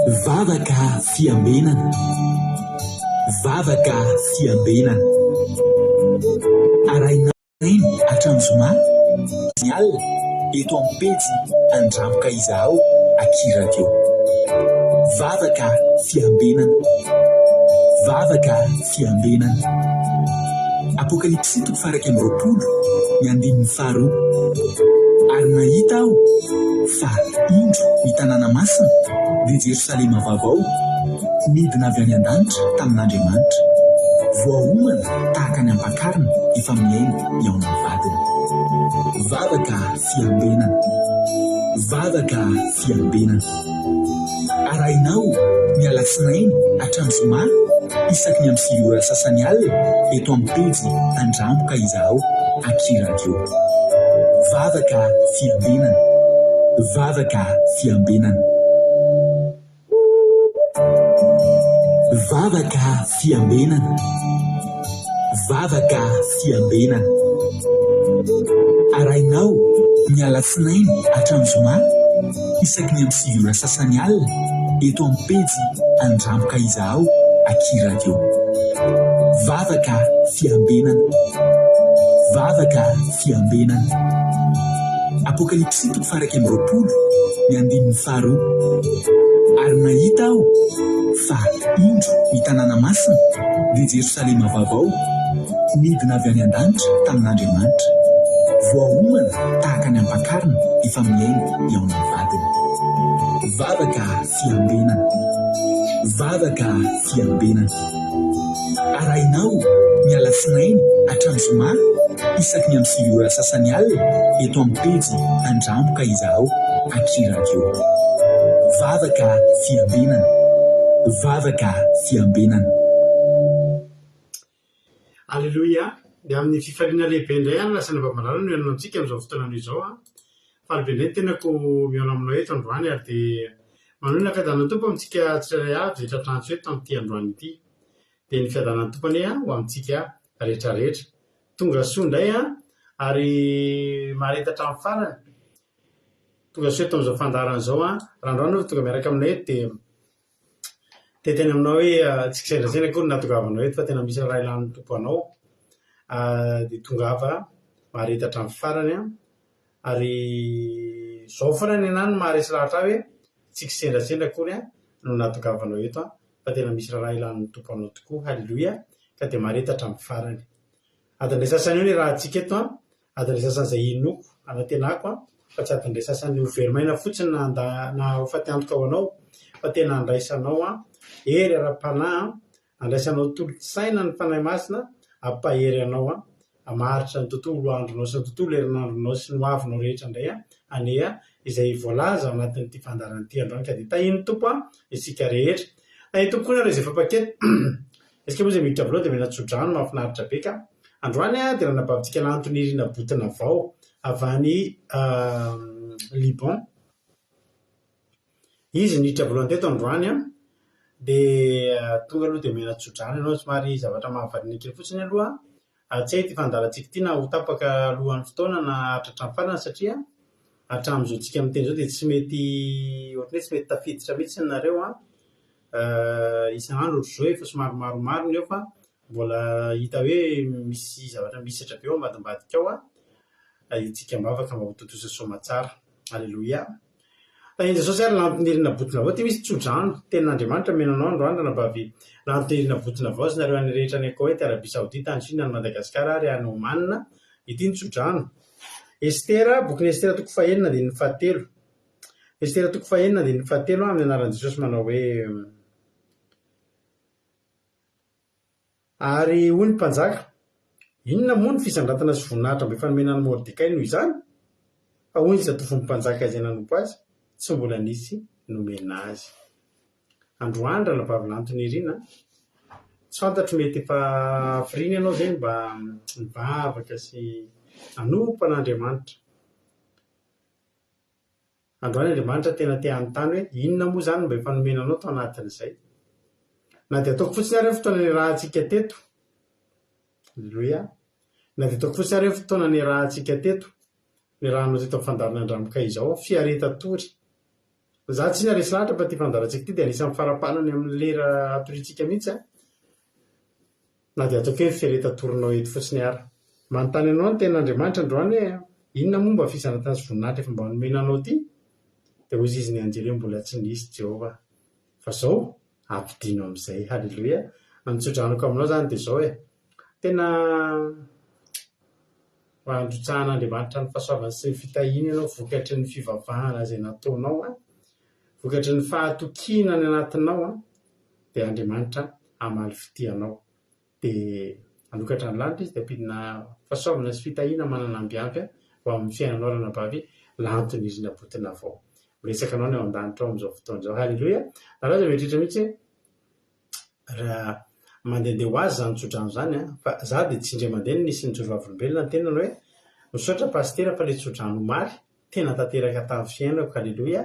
Vavaka fiambenana, vavaka fiambenana, araina iny hatramin'ny zoma ny alina eto amin'ny pejy andramoka izaho akiradio. Vavaka fiambenana, vavaka fiambenana. Apokalipsy 1:20 ny 15:2. Ary nahita aho fa indro ny tanàna masina dia Jerosalema vaovao midina avy any an-danitra tamin'Andriamanitra, voahomana tahaka ny ampakarina efa miaina eo amin'ny vadiny. Vavaka fiambenana, vavaka fiambenana. Arahinao ny alatsinainy hatramin'ny zoma isaky ny amin'ny 9 ora sasany alina eto amin'ny pejy andramoka izaho akiradio. Vavaka fiambenana, vavaka fiambenana. Vavaka fiambenana, vavaka fiambenana. Arahinao ny alatsinainy hatramin'ny zoma isaky ny amin'ny 9 ora sasany alina eto amin'ny pejy andramoka izaho akiradio. Vavaka fiambenana, vavaka fiambenana. Apokalipsy 1:20 ny 15:2. Ary nahita aho fa indro ny tanàna masina dia Jerosalema vaovao midina avy any an-danitra tamin'Andriamanitra, voahomana tahaka ny ampakarina efa miaina eo amin'ny vadiny. Vavaka fiambenana, vavaka fiambenana. Arahinao ny alatsinainy hatramin'ny zoma isaky ny amin'ny 9 ora sasany alina eto amin'ny pejy andramoka izaho akiradio. Vavaka fiambenana, vavaka fiambenana. Alleluia. Dia amin'ny fifaliana lehibe indray any lasana vamalala no ianao antsika amin'izao fotoana izao. Falibe indray ny tenako miaona aminao eto androany, ary dia manona fiadanan'ny tompo amintsika tsirairay avy izay tratrantsy eto amin'ity androany ity. Dia ny fiadanan'ny tompony ho amintsika rehetrarehetra. Tonga soa indray ary maharetatra amin'ny farany. Tonga soa eto amin'izao fandarana izao raha androany no tonga miaraka aminay eto dia tena aminao hoe tsy kisendrasendra koa no nahatongavanao eto, fa tena misy raha ilan'ny tompo anao. Dia tonga ava maharetatra amin'ny farany ary izao foana ny anany maharesy lahatra hoe tsy kisendrasendra koa no nahatongavanao eto, fa tena misy raha ilan'ny tompo anao tokoa. Halleluia. Ka dia maharetatra amin'ny farany. Adin'ilay sasany io ny raha antsika eto, adin'ilay sasany izay inoko anatenako, fa tsy adin'ilay sasany ho verimaina fotsiny na ho fatiantoka ho anao, fa tena andraisanao hery ara-panahy, andraisanao tolo-tsaina ny fanahy masina, ampahery anao hamaritra ny tontolo andronao sy ny tontolo herinandronao sy ny hoavinao rehetra indray ane izay voalaza ao anatin'ity fandaran'ity androany. Ka dia tahiny tompo isika rehetra. Tahiny tompo koa nareo izay fampakety. Isika moa izay miditra voaloha dia mena tsodrano mahafinaritra be. Ka androany dia nanabavintsika l'Antony Irina Botina vao avy any Liban. Izy niditra voalohany teto androany dia tonga aloha dia mena tsodrano ianao, somary zavatra mahavariana kely fotsiny aloha. Tsy hay ity fandarantsika ity na ho tapaka alohan'ny fotoana na hatratra amin'ny farany, satria hatramin'izao tsika miteny izao dia tsy mety ohatran'ny hoe tsy mety tafiditra mihitsy nareo isan'andro ohatr'izao efa somary maromaro ny eo, fa mbola hita hoe misy zavatra misatra be ao ambadimbadika ao itsika mbavaka mba ho totoza soma tsara. Alleluia. Tahiny Jesosy ary l'Antony Irina Botina vao. Ty misy tsodrano tenin'Andriamanitra menanao androany ranabavy l'Antony Irina Botina vao sy nareo any rehetra any Koeta, Arabia Saodita, any Chine, any Madagasikara ary any Oman. Ity ny tsodrano. Estera, bokin'ny Estera 4:9-7. Estera 4:9-7 amin'ny anaran'i Jesosy manao hoe: ary hoy ny mpanjaka, inona moa ny fisandratana sy voninahitra mbe fanomenan'ny Mordekay noho izany? Fa hoy ny zatofon'ny mpanjaka izay nanompo azy, tsy mbola nisy nomena azy. Androany ranavavy l'Antony Irina, tsy fantatro mety efa firina ianao izay mba nivavaka sy nanompo an'Andriamanitra. Androany Andriamanitra tena te hanontany hoe inona moa izany mba efa nomenanao tao anatin'izay. Na dia ataoko fotsiny ary fotoana ny rahantsika teto. Alleluia. Na dia ataoko fotsiny ary fotoana ny rahantsika teto, ny rahanao teto amin'ny fandaran'Andriamanitra izao, fiareta-tory. za tsy naresy lahatra fa ty fandarantsika ty dia anisan'ny farapanany amin'ny lera atoritsika mihitsy na dia ataoko hoe firetan-toronao eto fotsiny ara manontany anao ny ten'Andriamanitra androany hoe inona momba fisanatany sy voninahitra efa mba nomenanao ty dia hozy izy ny anjely mbola tsy nisy Jehova fa zao ampidino amin'izay. Halleloia. Nitsodranako aminao zany dia zao tena androtsahan'Andriamanitra ny fahasoavany sy ny fitahiny ianao vokatry ny fivavahana izay nataonao vokatry ny fahatokiana ny anatinao dia Andriamanitra hamaly fitianao dia anokatra ny lanitra izy dia ampidina fahasoavana sy fitahina manana ambiampy ho amin'ny fiainanao ranabavy lantony izy nabotona avao. Miresaka anao ny ao an-danitra ao amin'izao fotoana izao. Halleloia. Raha aza mieritreritra mihitsy raha mandehandeha ho azy zany tsodrano zany fa za dia tsy indray mandeha nisy ny joroavolombelona ny tenany hoe misaotra pastera fa le tsodrano maly tena tanteraka tamin'ny fiainako. Halleloia.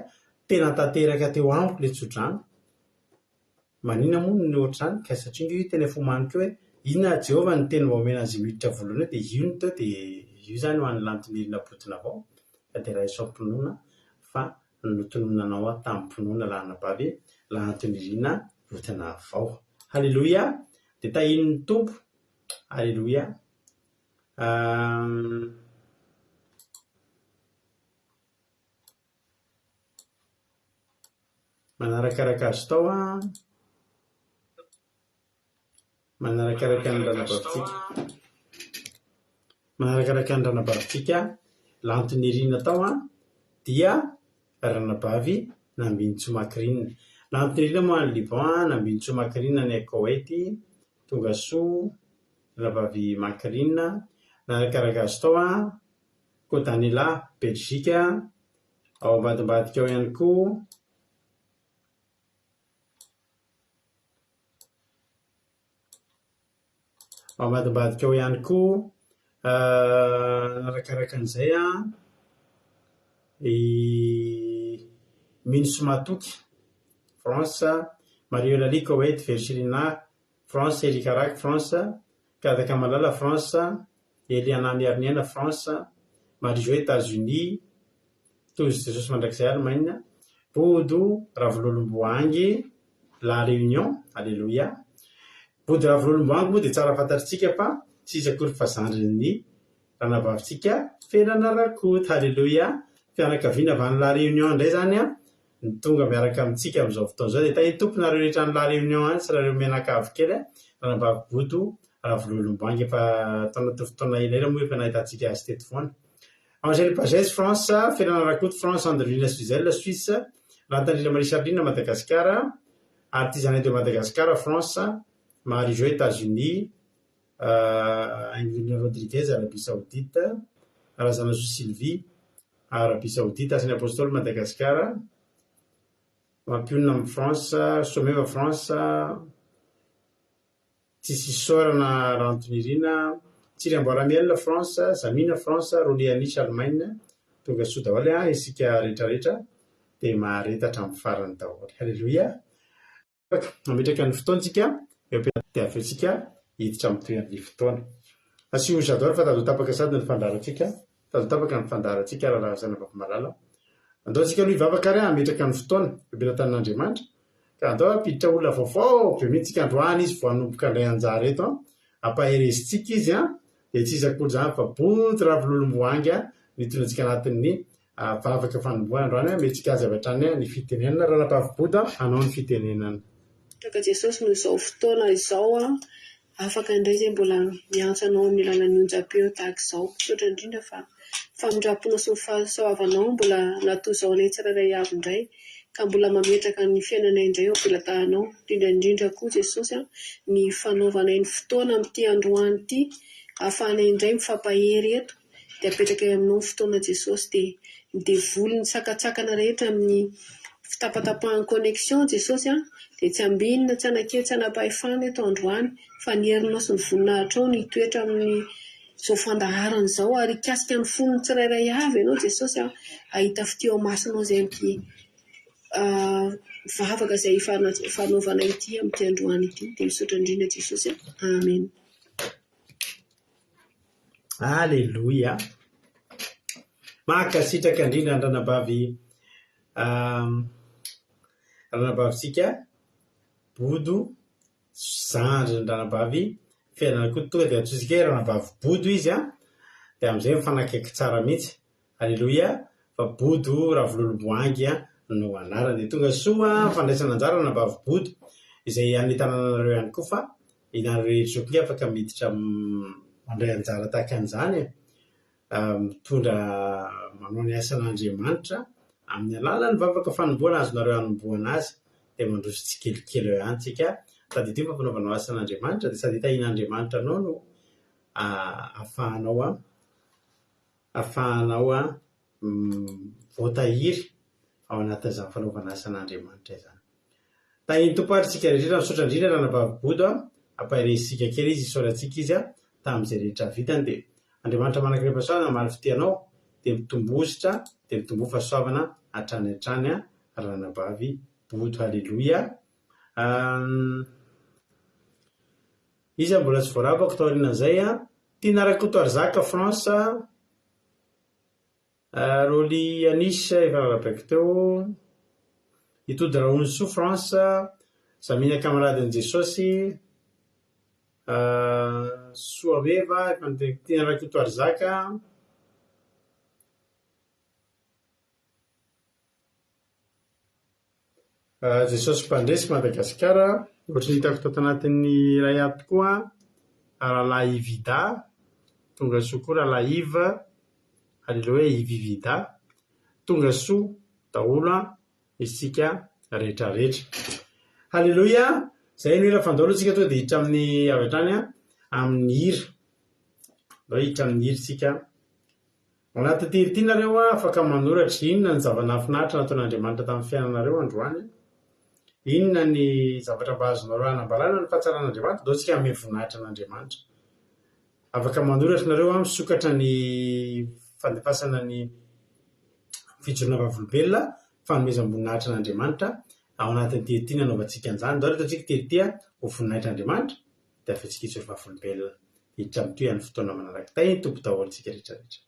Tena tanteraka teo amiko le tsodrano. Manina moa ny ohatr'izany ka satria io tena fomaniko hoe inona Jehova ny teny omena azy miditra voalohany dia io ny teo dia io zany ho an'ny lantony nabotona avao fa dia raha isao-pinoana fa notononanao tamin'ny mpinoana lanabavy lantony rina botana avao. Halleloia. Dia tahin'ny tompo. Halleloia. Manarakaraka azy tao manarakaraka ny ranabavitsika lantony rina tao dia ranabavy nambinitsomakirinina. Lantony rina moa any Liban nambinitsomakirinina ny Koweity tonga soa ranabavy makirinina. Manarakaraka azy tao Kotanila Belzika ao ambadimbadika ao ihany koa ao ambadimbadika ao ihany koa narakaraka an'izay Minso Matoky France, Mario Lali Koweity Versilina France, Elikarak France, Kadaka Malala France, Eliana Miarniana France, Marijo États-Unis, Tozy Jesosy mandrakizay Allemagne, Bodo Ravololomboangy La Réunion. Alléluia. Bodo Ravololomboangy moa dia tsara fantatritsika fa tsy izy akory fa zandrin'ny ranabavitsika Felana Rakoto. Halleluia. Fianakaviana avy any La Réunion indray zany ny tonga miaraka amintsika amin'izao fotoana izao dia tahin'ny tomponareo rehetra ny La Réunion any sy rareo mianakavy kely ranabavy Bodo Ravololomboangy efa tanaty fotoana elaela moa efa nahitantsika azy teto foana. Angèle Pagès France, Felana Rakoto France, Andrelina Suizelle Suisse, Lantanila Marisarlina Madagascar, Artisanat de Madagascar France, Marijo États-Unis, Ingrid Rodriguez Arabie Saoudite, Razanazo Sylvie Arabie Saoudite, Asany Apostole Madagascar, Mampionina amin'ny France, Someva France, Tsisisôrana Rantonirina, Tsiramboaramiel France, Zamina France, Roléanisy Allemagne, tonga soa daholo isika rehetrarehetra dia maharetatra amin'ny farany daholo. Halleluia. Mametraka ny fotoantsika eo dia avetsika hiditra amin'ny toeran'ny fotoana. Asio j'adore fa tado tapaka sady ny fandarantsika, tado tapaka ny fandarantsika raha zanavavy malala. Andaontsika aloha hivavaka ary hametraka ny fotoana bebena tanin'Andriamanitra ka andao hampiditra olona vaovao be mihitsika androany izy vao hanomboka indray anjara eto ampaherezitsika izy dia tsy izy akory zany fa Bodo Ravololomboangy nitonantsika anatin'ny vavaka fanomboana androany metsika azy avy hatrany ny fitenenana ranabavy Bodo hanao ny fitenenana. Taka Jesosy no izao fotoana izao afaka indray zay mbola miantso anao amin'ny alalan'ny onjam-peo tahaka izao. Misaotra indrindra fa famindrapona sy ny fahasoavanao mbola natozao ilay tsirairay avy indray ka mbola mametraka ny fiainana indray ao am-pelatahanao. Indrindra koa Jesosy ny fanaovanay ny fotoana amin'ity androany ity ahafahanay indray mifampahery eto dia apetraka aminao ny fotoana Jesosy dia devoly ny tsakatsakana rehetra amin'ny fitapatapahany connexion Jesosy dia tsy ambinina tsy anakely tsy anapahefana eto androany fa ny herinao sy ny voninahitra ao ny toetra amin'ny izao fandaharana izao ary ikasika ny fonony tsirairay avy ianao Jesosy ahita fiteo masinao izay amin'ity vavaka izay fanaovanay ity amin'ity androany ity dia misaotra indrindra Jesosy. Amen. Alléluia. Mankasitraka indrindra ny ranabavy ranabavitsika bodo zandry ny ranabavy fiainana koa tonga dia atsotsika hoe ranabavy bodo izy a dia amin'izay mifanakaiky tsara mihitsy. Alleloia. Fa bodo ravololoboangy a no anarany dia tonga soa fandraisana anjara ranabavy bodo izay anitananareo ihany koa fa inareo rehetra koa afaka miditra mandray anjara tahaka an'izany mitondra manao ny asan'Andriamanitra amin'ny alalan'ny vavaka fanomboana azonareo hanomboana azy dia mandroso tsikelikely eo ihany tsika sady ity fampanaovanao asan'Andriamanitra dia sady hitahian'Andriamanitra anao no afahanao voatahiry ao anatin'izany fanaovana asan'Andriamanitra izany. Tahiny tompoaritsika rehetra misaotra indrindra ranabavy bodo ampahiresika kely izy isaorantsika izy tamin'izay rehetra vitany dia Andriamanitra manankiray fahasoavana mamaly fitianao dia mitombositra dia mitombo fahasoavana hatrany hatrany ranabavy bodo. Halleloia. Izy mbola tsy voarabako tao aorianan'izay Tianarako Toarzaka France Rôly Anis efa rabaiko teo Itody Raonso France Zamina Kamaradin'i Jesosy Soameva efa Tianarako Toarzaka Jesosy Mpandresy Madagasikara ohatry ny hitako tao tanatin'ny iray aby koa Rahalahy Ivida tonga soa koa Rahalahy Iva. Alleluia. Ivivida tonga soa daholo isika rehetrarehetra. Halleluia. Zay no hira fandalo tsika to dia hiditra amin'ny avy hatrany amin'ny hira mba hiditra amin'ny hira tsika ao anaty tiritinareo afaka manoratra inona ny zava-nahafinaritra nataon'Andriamanitra tamin'ny fiainanareo androany, inona ny zavatra mba azonareo hanambarana ny fahatsaraan'Andriamanitra dao tsika amin'ny voninahitra an'Andriamanitra. Afaka manoratra nareo misokatra ny fandefasana ny fijoroana vavolombelona fanomezam-boninahitra an'Andriamanitra ao anatin'ny terity nanaovantsika an'izany. Dao reto antsika terity ho voninahitran'Andriamanitra dia afetsika hijoro vavolombelona hiditra amin'ny toy amin'ny fotoana manaraka. Tahiny tompo daholo antsika rehetrarehetra.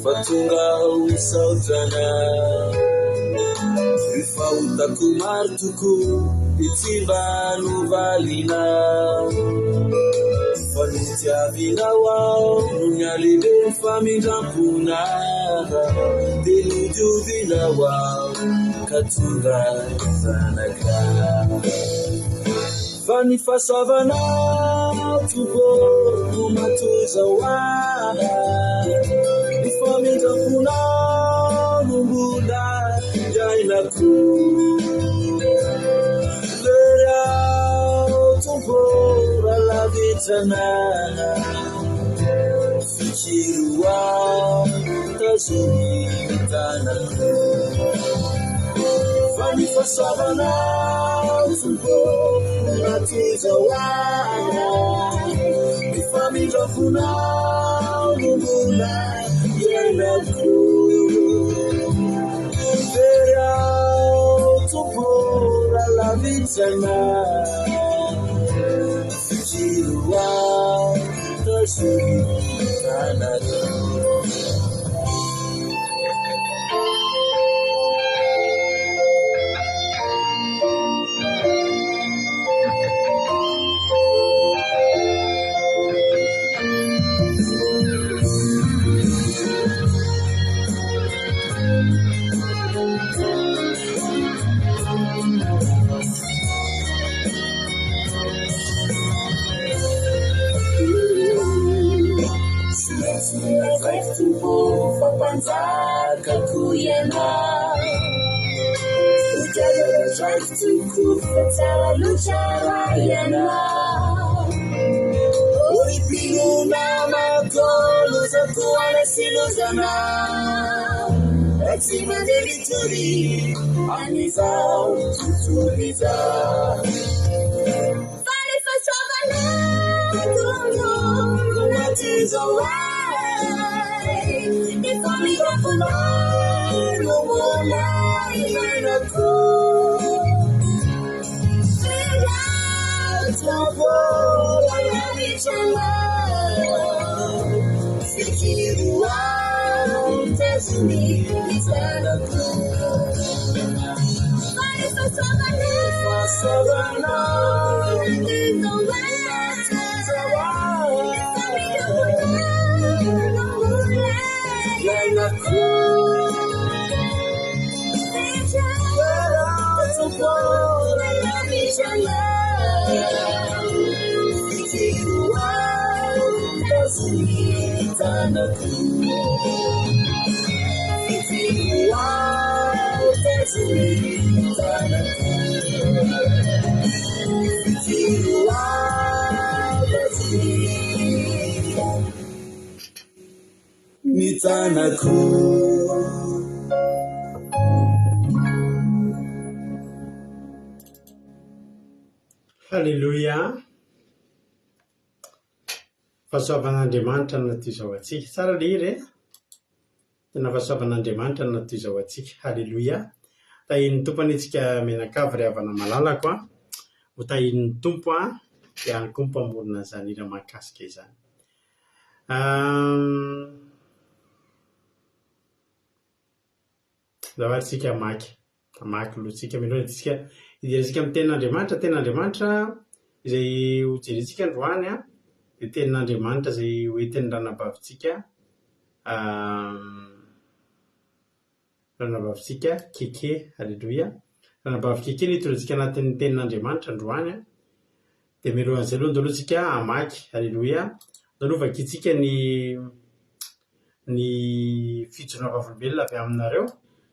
Fatunga usautana Rifauta kumartuku Itimba nuvalina Fanutia vina wao Nunyalide famidapuna Deluju vina wao Katunga zanaka Fani fasavana Tupo Umatuza wana Famida kuna nubula jaina ku Vera tupo la vita lavitsana fikiroa tazonitana fa mifasavana tompo natizaoana mifamindravona mombola iainako vera tompo lavitsana fikiroa tazonitana fapanjakako iana ujadradraktoko fatsara lotsara iana oripinona magolozako anasilozana atsy mandelitory anizao totoriza falefasoavana tono natizao Mombola iainako vera tombola lavitsana fikiroa tazonitsanako fasavana iainako nitanako Halleluia. Fahasoavan'Andriamanitra no natozao atsika. Tsara lery tena fahasoavan'Andriamanitra no natozao atsika. Halleluia. Tahin'ny tompo anitsika menakavy ry havana malalako ho tahin'ny tompo dia any koa mpamorona izany hira mahakasika izany. Zahoatsika maky loatsika miloha tsika idirantsika amin'ny tenin'Andriamanitra izay hojerentsika androany dia tenin'Andriamanitra izay hoentin'ny ranabavintsika keke. Halleluia. Ranabavy keke nitorantsika anatin'ny tenin'Andriamanitra androany dia milohan'izay aloha andalohantsika amaky. Halleluia. Nanovakitsika ny fijona vavolombelona avy aminareo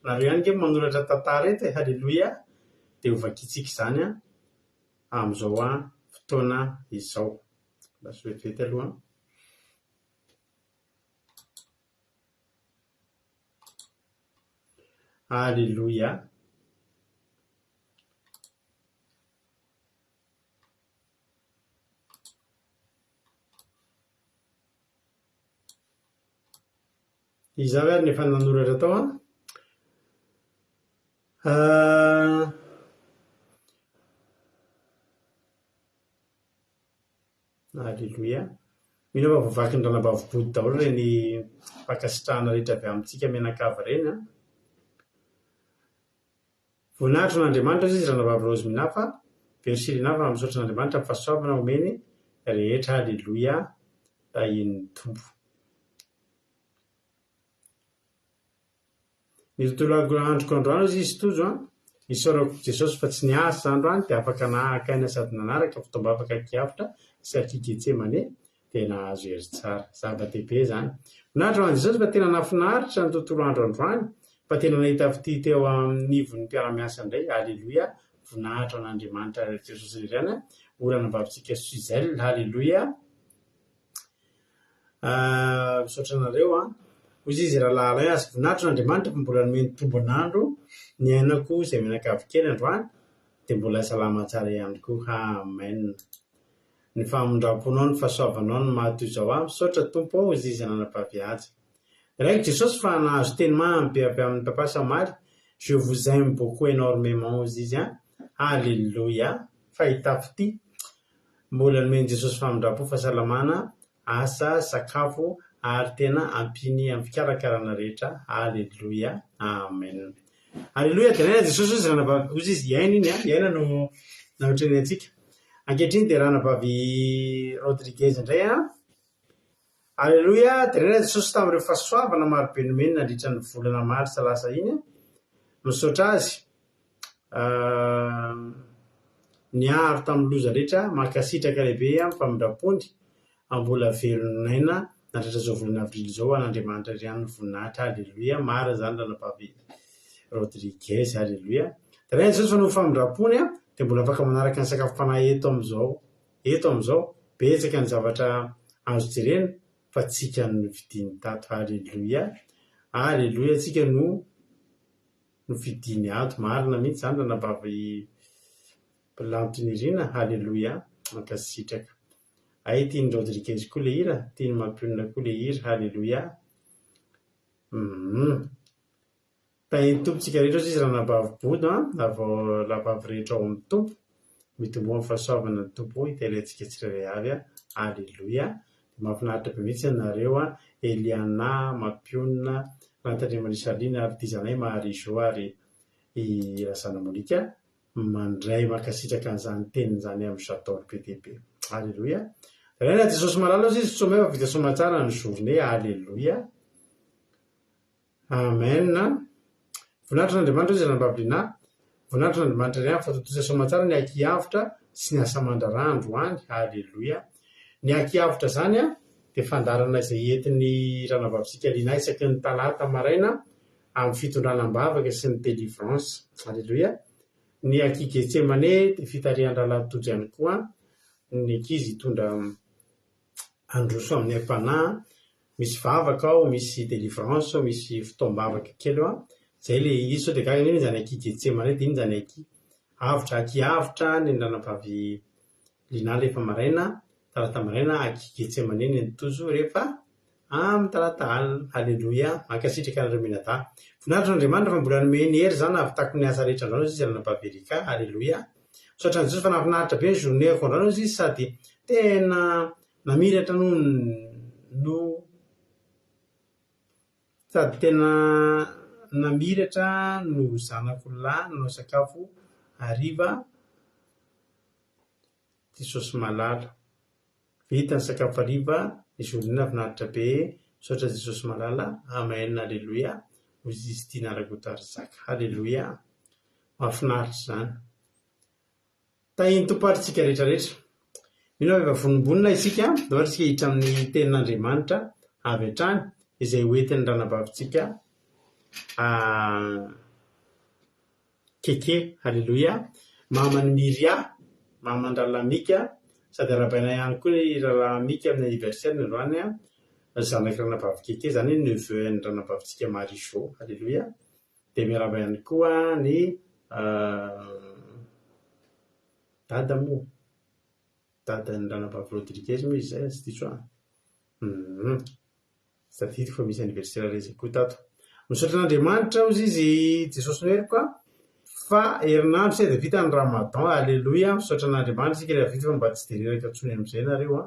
ihany ke manoratra tantara eto. Halleluia. dia hovakitsika izany amin'izao fotoana izao. Lasoetvety aloha. Halleluia. Izao ary nefa nanoratra tao Halleluia. Mino fa voavaky ny ranabavy-body daholo ireny mpankasitrahana rehetra avy amintsika menakavy ireny voninahitro n'Andriamanitra izy ranabavy rozy minafa versirinafa misaotra n'Andriamanitra fahasoavana omeny rehetra. Halleluia. Tahin'ny tompo. Ny tontolo androko androany izy tojo isaorako Jesosy fa tsy niasa androany dia afaka nahakaina sady nanaraka fotomba afaka kiavitra sy akiketsemane dia nahazo hery tsara. Zava-dehibe izany. Voninahitra ho an'i Jesosy fa tena nafinaritra ny tontolo andro androany fa tena nahita fity teo amin'ny nivon'ny mpiara-miasa indray. Halleluia. Voninahitra ho an'Andriamanitra Jesosy ireny oranam-bavintsika Suzelle. Halleluia. misaotra anareo a ozy izy rahalala azy voninahitro n'Andriamanitra fa mbola nomeny tombonandro ny ainako izay mianakavokely androany dia mbola salama tsara ihany koa. Amen. Ny famondram-ponao ny fahasoavanao ny mahatoy izao aho misaotra tompo ao izy izy ananam-pahaviaja raiko Jesosy fa nahazo teny mampy avy amin'ny papa Samary. Je vous aime beaucoup énormément izy izy Alléluia. Fahitafity mbola nomeny Jesosy famondram-po fahasalamana asa sakafo ary tena ampiny amin'ny fikarakarana rehetra. Alléluia. Amen. Alléluia. Dia Jesosy ozy izy iaina iny iaina no naotrany antsika ankehitriny dia ranavavy Rodriguez indray Alléluia. Dia Jesosy tamin'ireo fahasoavana marobe nomeny nandritra ny volana marsa lasa iny misaotra azy niaro tamin'ny loza rehetra mankasitraka lehibe amin'ny famondram-pony mbola velonaina nandritra zao volana avrily zao an'Andriamanitra riany ny voninahitra. Alléluia. Mara zany ranavavy Rodriguez. Alléluia. Dia Jesosy fa no famondram-pony dia mbola afaka manaraka ny sakafo fanahy eto amin'izao betsaka ny zavatra azo jerena fa tsika no vidiny tato. Alléluia. Alléluia. Tsika no vidiny ato marina mihitsy zany ranavavy lantonirina. Alléluia. Mankasitraka ay tiany Rodriguez koa le hira tiany mampionina koa le hira. Alléluia. Tainy tompo tsika rehetra izy ranavavy bodo lavavy rehetra ao amin'ny tompo mitombo amin'ny fahasoavana ny tompo hitelantsika tsirairay avy. Alléluia. Mahafinaritra be mihitsy anareo Eliana mampionina Rantandriaman'Isalina ary ty zanay Marie-Jo ary Razana Monika mandray mankasitraka an'izany tenin'izany amin'ny Jador PTP. Alléluia. Raina Jesosy malala izy tsy someva vita somatsara ny journée. Alléluia. Amen. Voninahitra n'Andriamanitra izy ranavavina voninahitra n'Andriamanitra riany fa totoza somatsara ny akiavitra sy ny asa mandrarandro any. Alléluia. Ny akiavitra zany dia fandarana izay entiny ranavavitsika liana isaky ny talata maraina amin'ny fitondranam-bavaka sy ny délivrance. Alléluia. Ny aki Getsemane dia fitarihan-dralatojo ihany koa ny ankizy hitondra androso amin'ny ampanahy misy vavaka ao misy délivrance ao misy fotoam-bavaka kely zay le izy sao dia gaga iny zany aki Getsemane dia iny zany aki avitra ny ranavavy liana rehefa maraina talata maraina aki Getsemane ny tozo rehefa amin'ny talata alina. Alléluia. Mankasitraka anareo menada voninahitra n'Andriamanitra fa mbola nomeny hery zany avitako ny asa rehetra andrano izy ranavavy Erika. Alléluia. Misaotra ny Jesosy fa nahafinaritra be ny journée ako andrano izy sady tena namiratra sady tena namiratra no zanako lahy nanao sakafo hariva. Jesosy malala vita ny sakafo hariva ny journée nahafinaritra be. Misaotra Jesosy malala. Amen. Alléluia. Ozy izy tia naragotarizaka. Alléluia. Mahafinaritra zany tahiny tompatritsika rehetrarehetra mino efa vonimbonina isika ohatra tsika hiditra amin'ny tenin'Andriamanitra avy hatrany izay hoentin'ny ranavavitsika keke. Alléluia. Mamany Miria mamany Ralamika sady arabaina ihany koa ny Ralamika amin'ny anniversaire ny androany zanaky ranavavy keke zany neveu ny ranavavitsika Marie-Jo. Alléluia. Dia miaraba ihany koa ny dada moa dada ny ranavavy Rodriguez moa izy zay sy diso statity fa misy anniversaire rezaka koa tato. Misaotra n'Andriamanitra ozy izy Jesosy noheriko fa herinandro sy dia vita ny Ramadan. Alléluia. Misaotra n'Andriamanitra sika rehefa vita fa mba tsy dia reraka ntsony amin'izay nareo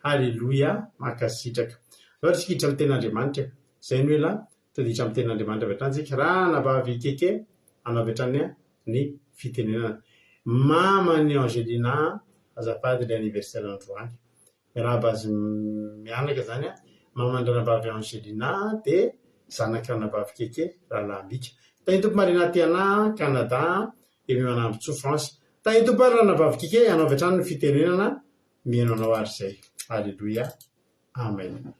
Alléluia. Mankasitraka ohatra tsika hiditra amin'ny tenin'Andriamanitra zay ny hoe la todiditra amin'ny tenin'Andriamanitra avy hatrany tsika ranavavy keke anao avy hatrany ny fitenenana mamany Angelina azafady le anniversaire androany miarahaba azy mianaka zany mamany ranavavy Angelina dia zanaky ranavavy keke Rahalambika. Tahiny tompo Marina Tiana Canada emy manambotso France. Tahiny tompo ary ranavavy keke anao avy hatrany ny fitenenana mihainao ary zay. Alléluia. Amen.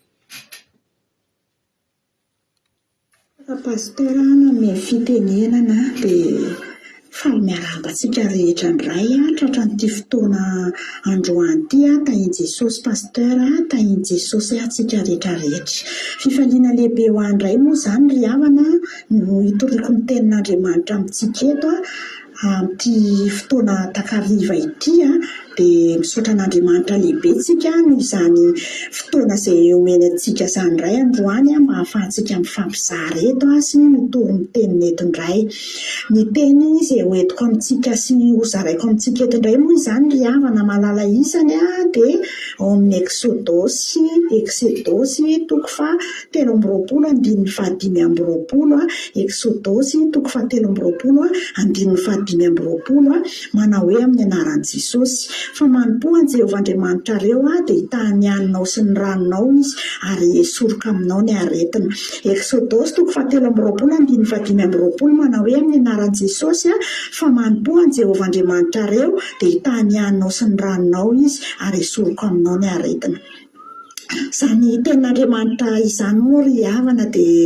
Pasteur nanome fitenenana dia faly miarabantsika rehetra ndray tratra n'ity fotoana androany ity tahiny Jesosy pasteur tahiny Jesosy atsika rehetrarehetra fifaliana lehibe ho andray moa izany ry havana no hitoriako ny tenin'Andriamanitra amintsika eto amin'ity fotoana takariva ity dia misaotra an'Andriamanitra lehibe tsika noho izany fotoana izay omeny antsika izany indray androany mba ahafahantsika mifampizara eto sy mitory ny teniny eto indray. Ny teny izay hoentiko amintsika sy hozaraiko amintsika eto indray moa izany ry havana malala isany dia ao amin'ny Exodosy toko fa 7:20-25 Exodosy toko fa 7:20-25 manao hoe amin'ny anaran'i Jesosy fa manompoan Jehovah Andriamanitrareo dia hitahany haninao sy ny ranonao izy ary esoroka aminao ny aretina. Exodosy toko fa 7:20-25 manao hoe amin'ny anaran'i Jesosy fa manompoan Jehovah Andriamanitrareo dia hitahany haninao sy ny ranonao izy ary esoroka aminao ny aretina. Izany tenin'Andriamanitra izany moa ry havana dia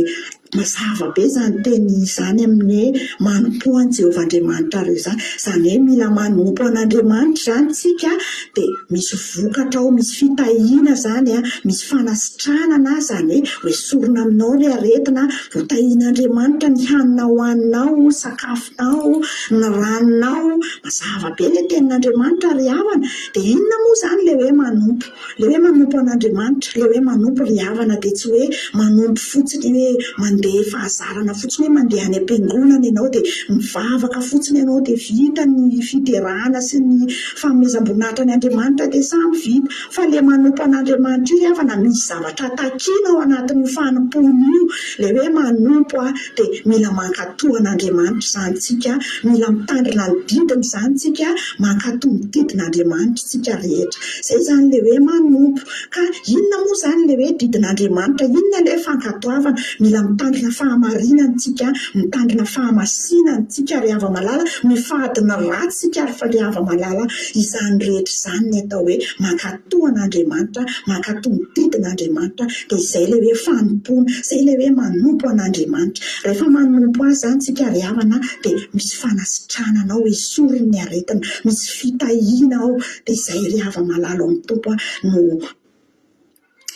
mazava be izany teny izany amin'ny hoe manompo Jehovah Andriamanitra izany hoe mila manompo an'Andriamanitra izany tsika dia misy vokatra ao, misy fitahiana izany misy fanasitranana izany hoe esorina aminao ny aretina, voatahian'Andriamanitra ny hanina hohaninao, sakafonao, ny ranonao. Mazava be ilay tenin'Andriamanitra ry havana dia inona moa izany ilay hoe manompo? Ilay hoe manompo an'Andriamanitra, ilay hoe manompo ry havana dia tsy hoe manompo fotsiny hoe mandeha fahazarana fotsiny hoe mandeha any am-piangonana ianao dia mivavaka fotsiny ianao dia vita ny fiterahana sy ny fanomezam-boninahitra ny Andriamanitra dia samy vita. Fa ilay manompo an'Andriamanitra io havana misy zavatra takiana ao anatin'ny fanompony io. Ilay hoe manompo dia mila mankatoa an'Andriamanitra izany tsika, mila mitandrina ny didiny izany tsika, mankatoa ny didin'Andriamanitra tsika rehetra. Izay izany ilay hoe manompo. Ka inona moa izany ilay hoe didin'Andriamanitra? Inona ilay fankatoavana? Mila mitandrina fahamarinana tsika, mitandrina fahamasinana tsika ry hava-malala, mifadina ratsy tsika rehefa ry hava-malala. Izany rehetra izany ny atao hoe mankatoa an'Andriamanitra, mankatoa ny didin'Andriamanitra dia izay ilay hoe fanompoana, izay ilay hoe manompo an'Andriamanitra. Rehefa manompo azy izany tsika ry havana dia misy fanasitranana ao, esoriny ny aretina, misy fitahiana ao dia izay ry hava-malala ao amin'ny tompo no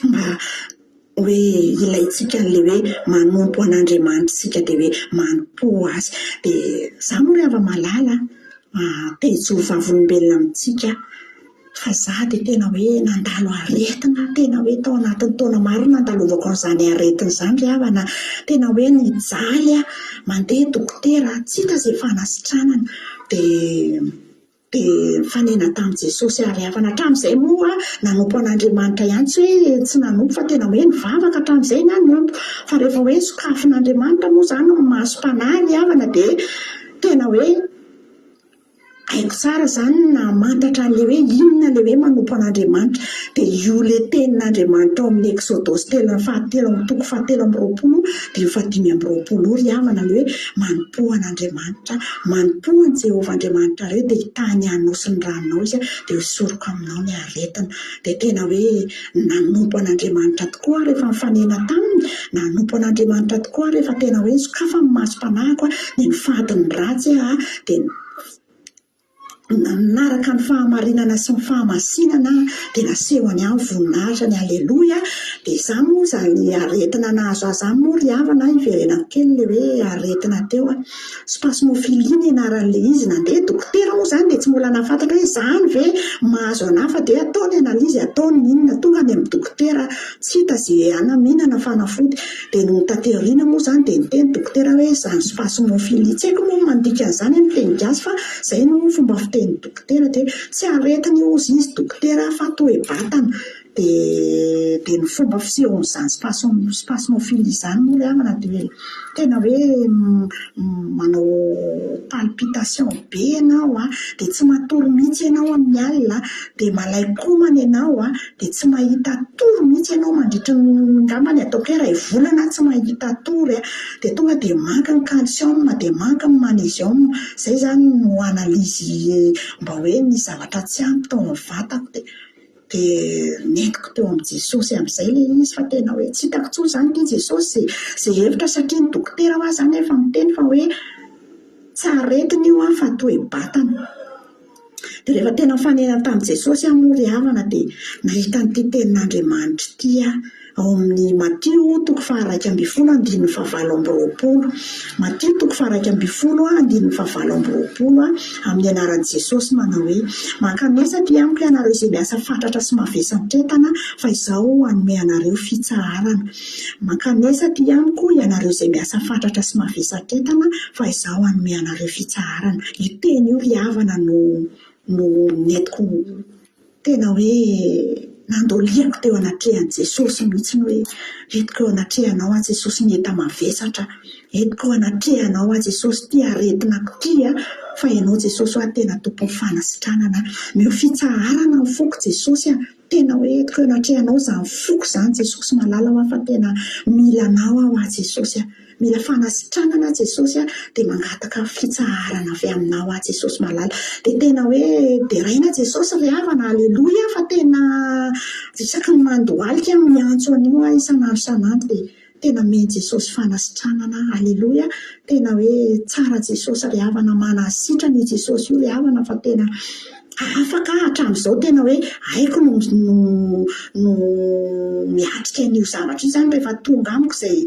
mba hoe ilaitsika n'ilay hoe manompo an'Andriamanitra tsika dia hoe manompo azy. Dia izaho moa ry hava-malala te-hijoro vavolombelona amintsika fa izaho dia tena hoe nandalo aretina, tena hoe tao anatin'ny taona maro nandalovako an'izany aretina izany ry havana. Tena hoe nijaly mandeha dokotera tsy hita izay fanasitranana dia fanena tamin'i Jesosy ary havana. Hatramin'izay moa nanompo an'Andriamanitra ihany, tsy hoe tsy nanompo fa tena hoe nivavaka hatramin'izay nanompo. Fa rehefa hoe sokafin'Andriamanitra moa izany no maso-panahy ry havana dia tena hoe haiko tsara izany na mantatra an'ilay hoe inona ilay hoe manompo an'Andriamanitra. Dia io ilay tenin'Andriamanitra ao amin'ny Exodosy toko 7:20-25 ry havana ilay hoe manompo an'Andriamanitra, manompo an Jehovah Andriamanitra ireo dia hitahany haninao sy ny ranonao izy dia esoroka aminao ny aretina. Dia tena hoe nanompo an'Andriamanitra tokoa rehefa mifanena taminy, nanompo an'Andriamanitra tokoa rehefa tena hoe sokafa ny maso-panahiko dia nifadiny ratsy dia nanaraka ny fahamarinana sy ny fahamasinana dia nasehony amin'ny voninahitra. Aleloia. Dia izany moa izany aretina nahazo azy moa ry havana iverenako kely ilay hoe aretina teo spasmophilie ny anaran'ilay izy. Nandeha dokotera moa izany dia tsy mbola nahafantatra hoe izany ve mahazo anafa dia ataony analizy, ataony inona, tonga any amin'ny dokotera tsy hita izay anaminana fanafody. Dia no taterina moa izany dia niteny dokotera hoe izany spasmophilie, tsy haiko moa mandika an'izany amin'ny teny gasy fa izay no fomba fiteny dokotera. Dia tsy aretina ozy izy dokotera fa toe-batana. Dia ny fomba fisehon'izany spasmophilie izany moa ry havana dia tena hoe manao palpitation be ianao dia tsy matory mihitsy ianao amin'ny alina, dia malain-komana ianao dia tsy mahita tory mihitsy ianao mandritra ngambany ataoko hoe iray volana tsy mahita tory dia tonga dia manka ny calcium dia manka ny magnesium. Izay izany no analizy mba hoe ny zavatra tsy ampy tao amin'ny vatako. Dia nentiko teo amin'ny Jesosy amin'izay ilay izy fa tena hoe tsy hitako tsony izany ilay Jesosy izay hevitra satria ny dokotera hoa izany efa miteny fa hoe tsy aretiny io fa toe-batana. Dia rehefa tena fanena tamin'i Jesosy moa ry havana dia nahita n'ity tenin'Andriamanitra ity ao amin'ny Matio 1:7-20. Matio 1:7-20 amin'ny anaran'i Jesosy manao hoe: mankanesa ty amiko ianareo izay miasa fatratra sy mavesantretana fa izaho hanome anareo fitsaharana. Mankanesa ty amiko ianareo izay miasa fatratra sy mavesantretana fa izaho hanome anareo fitsaharana. Io teny io ry havana no netiko tena hoe nandoliako teo anatrehan'i Jesosy mihitsy hoe etiko eo anatrehanao a Jesosy ny enta mavesatra, etiko eo anatrehanao a Jesosy ty aretinako ty fa ianao Jesosy hoa tena tompon'ny fanasitranana, meo fitsaharana ny foko Jesosy tena hoe etiko eo anatrehanao zany foko zany Jesosy malala hoa fa tena mila anao aho a Jesosy mila fanasitranana Jesosy dia mangataka fitsaharana avy aminao a Jesosy malala. Dia tena hoe deraina Jesosy ry havana, aleloia, fa tena isaky ny mandohalika miantso an'io isan'andro isan'andro dia tena meny Jesosy fanasitranana, aleloia. Tena hoe tsara Jesosy ry havana, manasitrana i Jesosy io ry havana fa tena afaka hatramin'izao tena hoe haiko no miatrika an'io zavatra io zany rehefa tonga amiko izay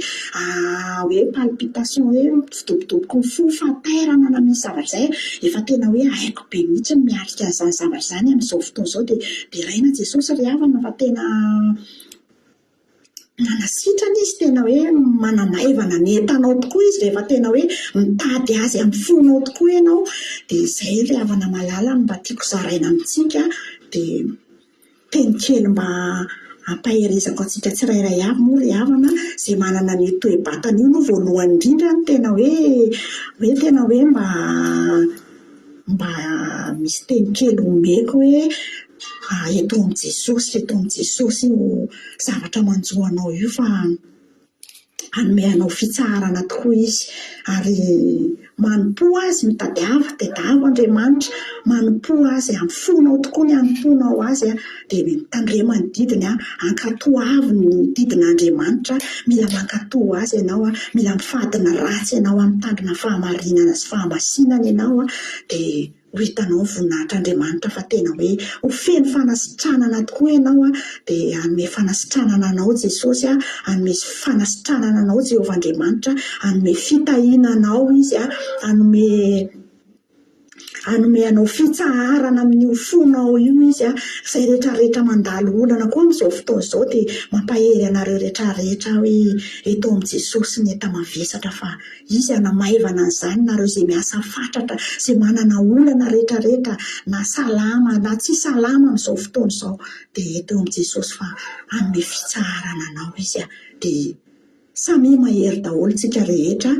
hoe palpitation hoe fidobodoboko ny fo fahaterana na misy zavatra izay efa tena hoe haiko be mihitsy ny miatrika an'izany zavatra izany amin'izao fotoana izao dia raina Jesosy ry havana fa tena manasitrana izy, tena hoe manamaivana ny entanao tokoa izy rehefa tena hoe mitady azy amin'ny fonao tokoa ianao. Dia izay ry havana malala mba tiako zaraina amintsika dia teny kely mba hampaherezako antsika tsirairay avy moa ry havana izay manana ny toe-batana io no voalohany indrindra tena hoe tena hoe mba misy teny kely omeko hoe eto amin'ny Jesosy io zavatra manjoanao io fa hanome anao fitsaharana tokoa izy ary manompo azy mitadiavo Andriamanitra, manompo azy amin'ny fonao tokoa ny hanomponao azy dia mitandrema ny didiny ankatoavy ny didin'Andriamanitra. Mila mankatò azy ianao mila mifadina ratsy ianao amin'ny tandrina fahamarinana sy fahamasinana ianao dia ho hitanao voninahitr'Andriamanitra fa tena hoe ho feno fanasitranana tokoa ianao dia hanome fanasitranana anao Jesosy hanome fanasitranana anao Jehovah Andriamanitra, hanome fitahinanao izy hanome anao fitsaharana amin'ny fonao io izy izay rehetrarehetra mandalo olana koa amin'izao fotoana izao dia mampahery anareo rehetrarehetra hoe eto amin'ny Jesosy ny enta mavesatra fa izy hanamaivana an'izany nareo izay miasa fatratra izay manana olana rehetrarehetra na salama na tsy salama amin'izao fotoana izao dia eto amin'ny Jesosy fa hanome fitsaharana anao izy dia samy mahery daholo tsika rehetra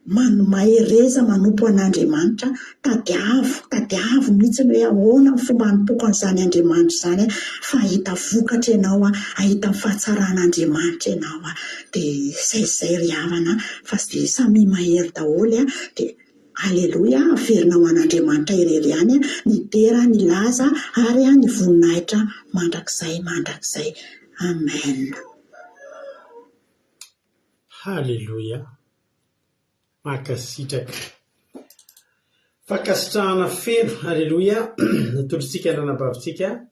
mahereza manompo an'Andriamanitra, tadiavo mihitsy hoe ahoana ny fomba hanompoako an'izany Andriamanitra izany fa ahita vokatra ianao ahita ny fahatsarahan'Andriamanitra ianao dia izay ry havana fa dia samy mahery daholo dia aleloia, averina ho an'Andriamanitra irery ihany ny dera, ny laza ary ny voninahitra mandrakizay. Amen. Haleloia. Makasitraka fakasitrahana feno, haleloia. Natolotsika nanabavitsika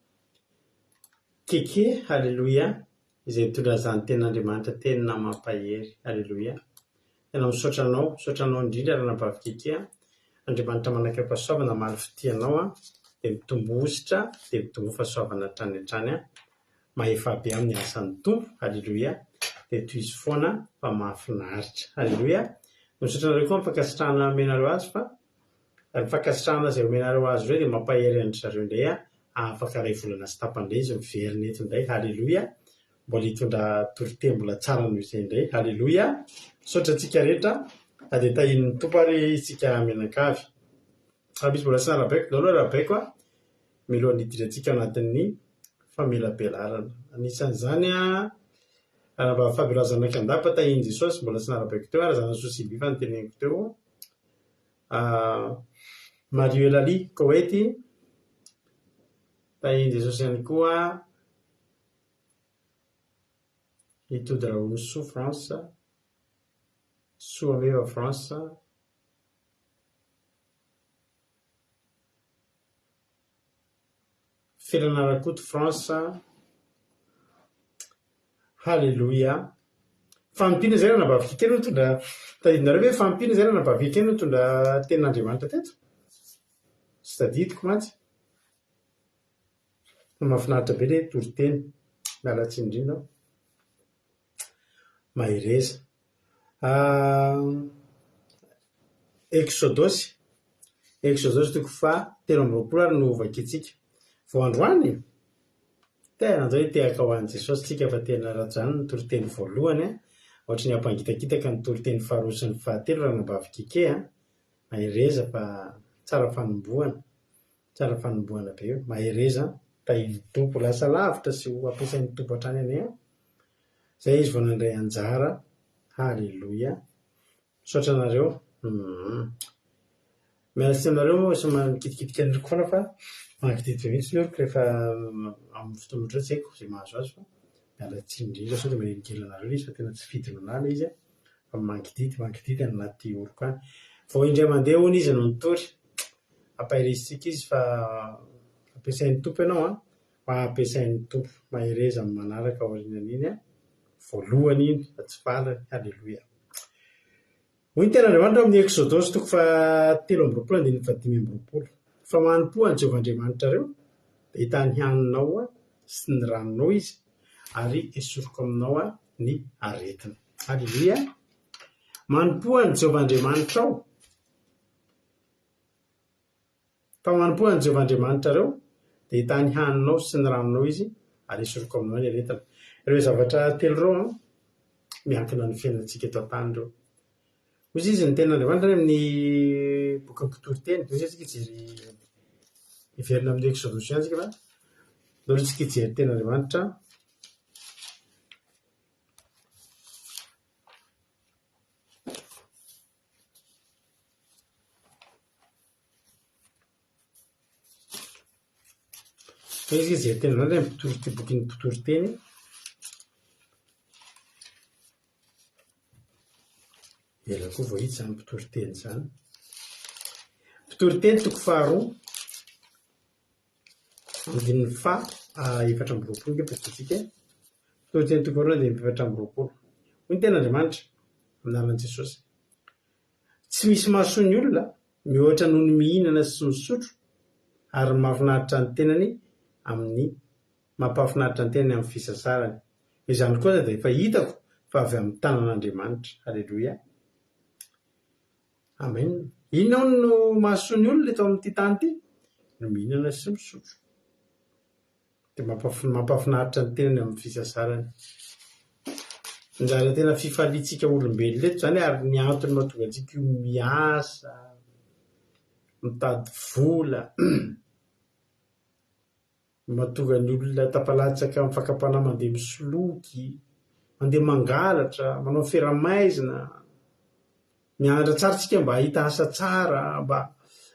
keke, haleloia, izay mitondra zany tenin'Andriamanitra tena mampahery, haleloia. Tena misotranao indrindra nanabavy Andriamanitra manaka fahasoavana maro fitianao dia mitombositra dia mitombo fahasoavana hatrany hatrany mahefa be amin'ny asan'ny tompo, haleloia. Dia toy izy foana fa mahafinaritra, haleloia. Misotranareo koa mifankasitrahana menareo azy fa mifankasitrahana izay omenareo azy ireo dia mampahery andry indray afaka ray volana sy tapandray izy miverina eto indray, haleloia. Mbola hitondra torotembola tsara noho izay indray, haleloia. Misaotra antsika rehetra dia tahin'ny tompo ary isika mianakavy aby izy mbola sy narabaiko daholo arabaiko milohan'ny hidirantsika anatin'ny famelabelarana. Anisan'izany fahabeazana andapa tahiny Jesosy mbola sy narabaiko teo zana sosiby fa nyteneniko teo Mario Elali Koety tahiny Jesosy ihany koa Itodraoso France, Soameva France, Firanarakoto France. Halleloia. Fampina zay raha nabavika kely mitondra tadidinareo hoe fampina zay raha nabavika kely mitondra tenin'Andriamanitra teto. Tsy tadidiko mantsy. Mahafinaritra be ilay toriteny. Mialatsiny indrindra aho. Mahireza. Exodosy 13 ary no vakiantsika. Vao androany tena zao tehaka ho an'i Jesosy tsika fa tena rajany ny toriteny voalohany ohatra ny ampangitakitaka ny toriteny faharoa sy ny fahatelo raha nabavika ke mahireza fa tsara fanombohana be io. Mahireza tahiny tompo lasa lavitra sy ho ampiasain'ny tompo hatrany anay zay izy vao nandray anjara. Halleloia. Misaotra anareo. Mialatsy aminareo sy mikitikitika andriko foana fa mankititika mihitsy ny oriko rehefa amin'ny fotoana ohatray tsy haiko zay mahazo azy fa mialatsy indrindra sao dia manelikely anareo izy fa tena tsy fidinonana izy fa mankitidy anaty oriko any. Vao indray mandeha hono izy no nitory ampahirizitsika izy fa ampiasain'ny tompo ianao ampiasain'ny tompo. Mahireza amin'ny manaraka aorianan'iny voalohany iny fa tsy falany. Halleloia. Hoy ny ten'Andriamanitra amin'ny Exodosy 13:15-20. Fa manompo an'i Jehovah Andriamanitrareo dia hitany haninao sy ny ranonao izy ary esoroko aminao ny aretina. Halleloia. Manompo an'i Jehovah Andriamanitrao. Fa manompo an'i Jehovah Andriamanitrareo dia hitany haninao sy ny ranonao izy ary esoroko aminao ny aretina. Ireo zavatra telo ireo miankina ny fiainantsika eto an-tany ireo. Hoy izy ny ten'Andriamanitra amin'ny boky Toriteny. Hoy isika ijery iverina amin'ny Exodosy ihany tsika fa ndao isika ijery ten'Andriamanitra. Hoy isika ijery ten'Andriamanitra amin'ny boky Toriteny. Ela koa vao hita izany mpitoriteny izany. Mpitoriteny 2:4-7 ngepetritsika. Mpitoriteny 2:4-7. Hoy ny ten'Andriamanitra anaran'i Jesosy. Tsy misy mahasony olona mihoatra noho ny mihinana sy misotro ary mahafinaritra ny tenany amin'ny fisasarany. Izany koa dia efa hitako fa avy amin'ny tanan'Andriamanitra. Halleloia. Amen. Inona no mahasony olona eto amin'ity tany ity? No mihinana sy misotro. Dia mampafinaritra ny tenany amin'ny fisasarany. Njara tena fifalitsika olombelona eto izany ary ny antony mahatonga antsika io miasa, mitady vola, mahatonga ny olona tapalatsaka amin'ny fakapanahy mandeha misoloky, mandeha mangalatra, manao feramaizina. Mianatra tsara tsika mba hahita asa tsara, mba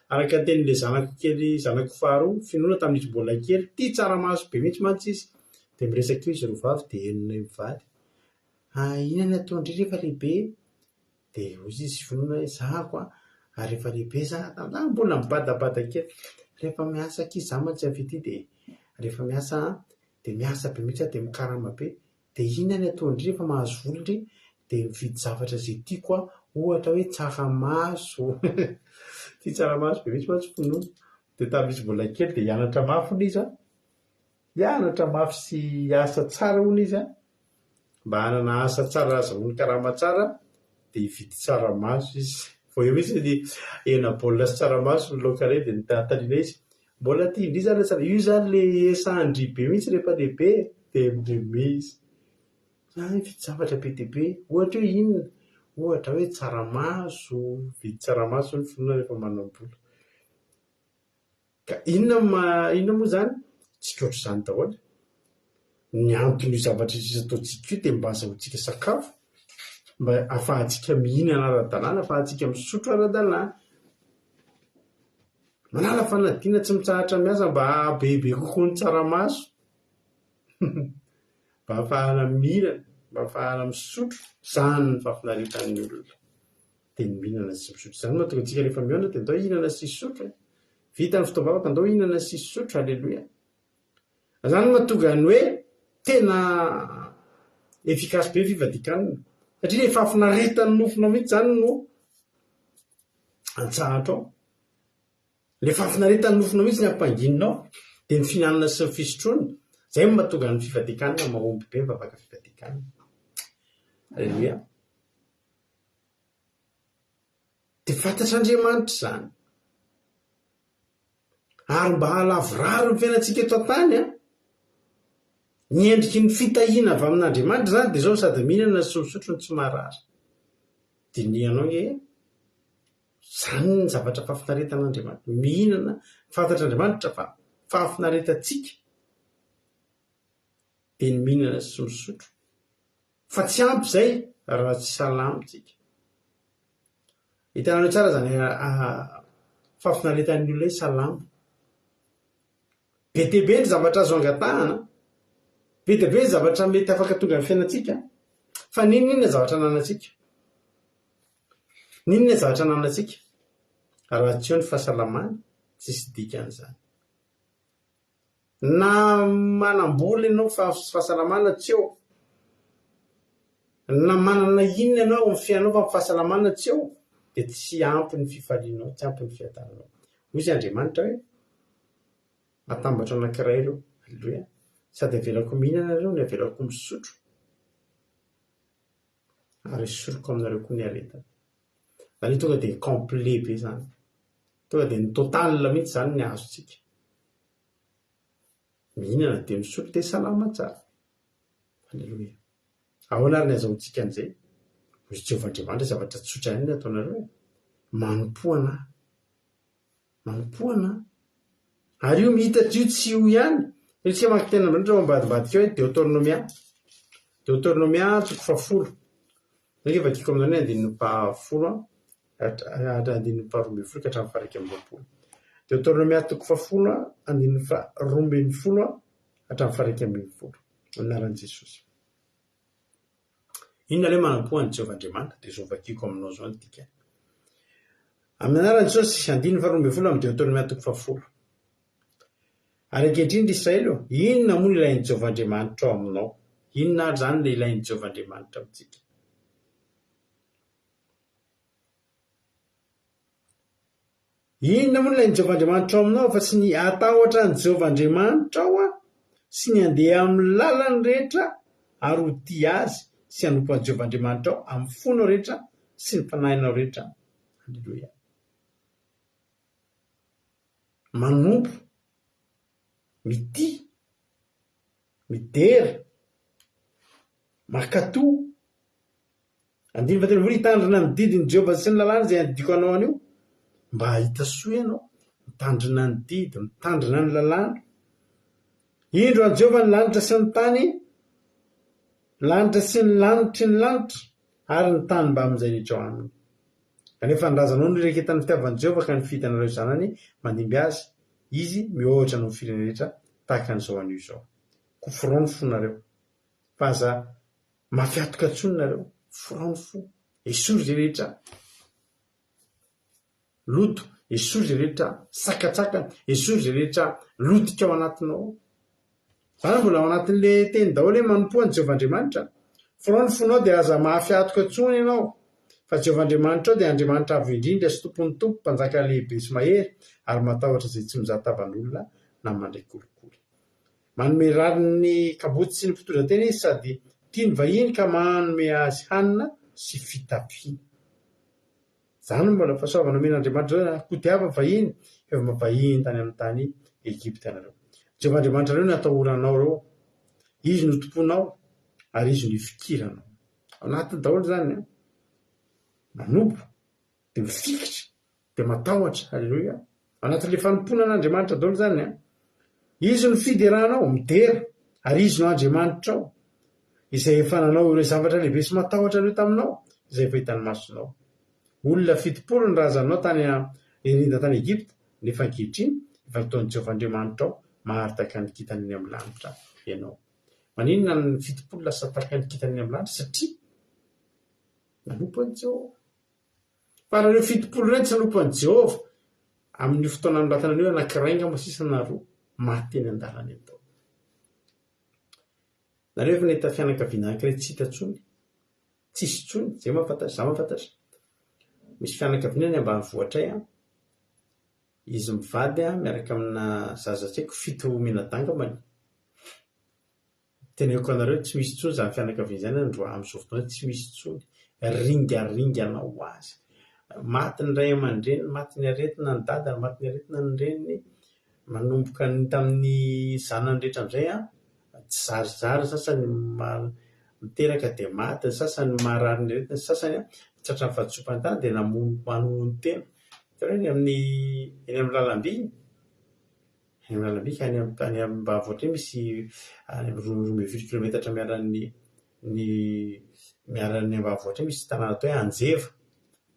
araka tenin'ilay zanako faharoa finoana tamin'izy mbola kely, tia tsaramaso be mihitsy mantsy izy. Dia miresaka eo izy roa vavy dia henona mivady. Inona atao indray rehefa lehibe? Dia hoy izy finoana izahako ary rehefa lehibe izaho mbola mibadabada kely. Rehefa miasa kizy izaho mantsy avy ity dia rehefa miasa dia miasa be mihitsy dia mikarama be. Dia inona atao indray rehefa mahazo vola indray? Dia mividy zavatra izay tiako ohatra hoe tsaramaso. Tia tsaramaso be mihitsy mantsy finoana. Dia tamin'izy mbola kely dia hianatra mafy hono izy hianatra mafy sy asa tsara hono izy mba hanana asa tsara azahoany karama tsara dia hividy tsaramaso izy. Vao eo izy ny hena baolina sy tsaramaso ny laokare dia nitantaliana izy mbola tia indry zany tsara. Io zany le sandry be mihitsy rehefa lehibe dia mdeme izy. Vidy zavatra be dia be ohatra hoe inona? Ohatra hoe tsaramaso, vidy tsaramaso ny finoana rehefa manam-bola. Ka inona moa zany? Tsy ohatr' izany daholo. Ny antony io zavatra izay ataontsika io dia mba azahoantsika sakafo, mba ahafahantsika mihinana ara-dalàna, ahafahantsika misotro ara-dalàna. Manala fanadina tsy mitsahatra miasa mba bebe kokoa ny tsaramaso. Mba ahafahana mihinana, mba ahafahana misotro, izany ny fahafinaretan'ny olona. Dia ny mihinana sy misotro izany mahatonga antsika rehefa mihaona dia andao hihinana sy hisotro. Vita ny fitaovavaka andao hihinana sy hisotro. Halleloia. zany mahatonga ny hoe tena efikasy be fivadikanina satria le fahafinaretany nofonao mihitsy zany no antsahatra ao. Le fahafinaretany nofonao mihitsy ny ampangininao dia ny finanana sy ny fisotroana zay mahatonga ny fivadikanina mahomby be mivavaka fivadikanina. Alleluia. Dia fantatr'Andriamanitra zany ary mba halavoraro ny fiainantsika eto an-tany ny endriky ny fitahiana avy amin'Andriamanitra zany dia zao sady mihinana sy misotro ny tsy marary. Dinianao nge zany ny zavatra fahafinaretan'Andriamanitra, mihinana fantatr'Andriamanitra fa fahafinaretantsika dia ny mihinana sy misotro fa tsy ampy zay raha tsy salamitsika. Hitanao tsara zany fahafinaretan'ny olona hoe salamo. Be dia be ny zavatra azo angatahana, be dia be ny zavatra mety afaka tonga ny fiainantsika fa ninona zavatra ananantsika, ninona zavatra ananantsika raha tsy eo ny fahasalamana tsisy dikan'izany. Na manambola ianao fahasalamana tsy eo, na manana inona ianao amin'ny fiainanao fa fahasalamana tsy eo dia tsy ampy ny fifalianao, tsy ampy ny fiadananao. Hoy izy Andriamanitra hoe atambatra anankiray ireo, alleluia, sady avelako mihinana ireo ny avelako misotro ary esoriko aminareo koa ny aretana. Zany tonga dia complet be zany, tonga dia ny total mihitsy zany ny azontsika. Mihinana dia misotro dia salama tsara. Alleluia. Ahoana ary ny azahoantsika an'izay? Hoy Jehovahandriamanitra zavatra tsotra ihany ny ataonareo, manompoana, manompoana. Ary io mihitatra io tsy io ihany, satria maka tena Andriamanitra ambadimbadika hoe Deutéronomia 10:10. Zay vakiko aminao andininy 10 andininy 12 ka hatramin'ny 120. Deutéronomia 10:10 andininy 12 hatramin'ny 120. Anaran'i Jesosy. Inona ilay manampoan'i Jehovahandriamanitra dia zao vakiko aminao zao ny dikany. Amin'ny anaran'i Jesosy andininy 12 amin'ny Deutéronomia 10:10. Ary ankehitriny Israely eo, inona moa ny ilain'i Jehovahandriamanitra ao aminao? Inona ary zany ilay ilain'i Jehovahandriamanitra amintsika? Inona moa ny ilain'i Jehovahandriamanitra ao aminao fa tsy ny atahotra ny Jehovahandriamanitra ao sy ny andeha amin'ny lalany rehetra ary ho tia azy sy hanompo an'i Jehovahandriamanitra ao amin'ny fonao rehetra sy ny fanahinao rehetra. Alleluia. Manompo, mity, midera, makatoa, andiny vateny hitandrina ny didin'i Jehovah sy ny lalàna izay andidiko anao an'io, mba hahita soa ianao, mitandrina ny didy, mitandrina ny lalàna. Indro an'i Jehovah ny lanitra sy ny tany, lanitra sy ny lanitry ny lanitra, ary ny tany mba amin'izay rehetra ao aminy. Kanefa nrazanao ny reketan'ny fitiavan'i Jehovah ka ny fihitanareo zanany mandimby azy, izy mihoatra no firenena rehetra tahaka an'izao an'io izao. Kofirao ny fonareo, fa aza mafiatoka tsony nareo, firao ny fo, esory zay rehetra loto, esory zay rehetra sakatsakana, esory zay rehetra lotika ao anatinao. Zany mbola ao anatin'le teny daholo hoe manompoan'i Jehovahandriamanitra. Firao ny fonao dia aza mafiatoka tsony ianao. Fa Jehovahandriamanitra ao dia Andriamanitra avo indrindra sy tompon'ny tompo, mpanjaka lehibe sy mahery ary matahotra izay tsy mizahatavan'olona na mandray kolikoly. Manome rariny kabotsy sy ny mpitondran-tena izy sady tia ny vahiny ka manome azy hanina sy fitafiana. Zany mbola fahasoavana omen'Andriamanitra zao kodiava vahiny, efa mavahiny tany amin'ny tany Egipta nareo. Jehovahandriamanitra reo no atahoranao reo, izy no tomponao ary izy no ifikiranao. Ao anatiny daholo zany manompo, dia mifikitra, dia matahotra. Alleluia. Ao anatin'ilay fanompona an'Andriamanitra daholo zany izy no fideranao, midera, ary izy no Andriamanitra ao, izay efa nanao ireo zavatra lehibe sy matahotra ireo taminao, izay efa hitany masonao. Olona 70 ny razanao tany erinda tany Egipta, nefa ankehitriny efa nataon'i Jehovahandriamanitra ao maharitaka ny kitany amin'ny lanitra ianao. Maninona ny 70 lasa tahaka ny kitany amin'ny lanitra? Satria nanompo an'i Jehovah. Fa raha ireo 70 ireny tsy nanompo an'i Jehovah, amin'ny fotoana nolatana an'io anankiray angamba sisa na roa maty eny an-dalana atao. nareo efa nahita fianakaviana anankiray tsy hita tsony, tsisy tsony, zay mahafantatra, za mahafantatra. Misy fianakaviana ny ambanivohitray a, izy mivady a miaraka amina zaza tsy haiko 7 menadanga mani. Teneko anareo tsy misy tsony zany fianakaviana zany androa amin'izao fotoana tsy misy tsony. Ringaringana ho azy. Maty ny ray aman-dreny, maty ny aretina ny dadany, maty ny aretina ny reniny, manomboka tamin'ny zanany rehetra amin'izay a, tsy zarizary, sasany miteraka dia maty, sasany marary ny aretina, sasany a tratra ny fahatsopany tany dia manono tena. Hitanao eny amin'ny lalam-by, eny amin'ny lalam-by ka any ambanivohitra misy 12 kilometatra miaran'ny ambanivohitra misy tanàna atao hoe Anjeva,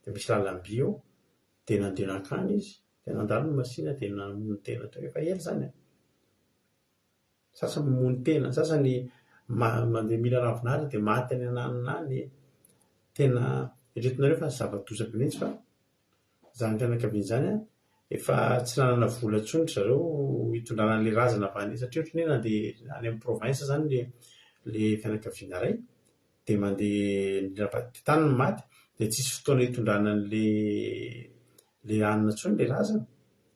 dia misy lalam-by eo, dia nandeha nakany izy, dia nandalo ny masina dia namono tena tao efa ela zany a. Sasany mamono tena, sasany mandeha mila ravinala dia maty any ananiny. Tena eretinareo fa zava-doza be mihitsy fa zany fianakaviana zany a efa tsy nanana vola tsony zareo hitondrana an'ilay razana avy any, satria ohatry ny hoe nandeha any amin'ny province zany le fianakaviana ray dia mandeha tany ny maty dia tsisy fotoana hitondrana an'ilay anina tsony ilay razana.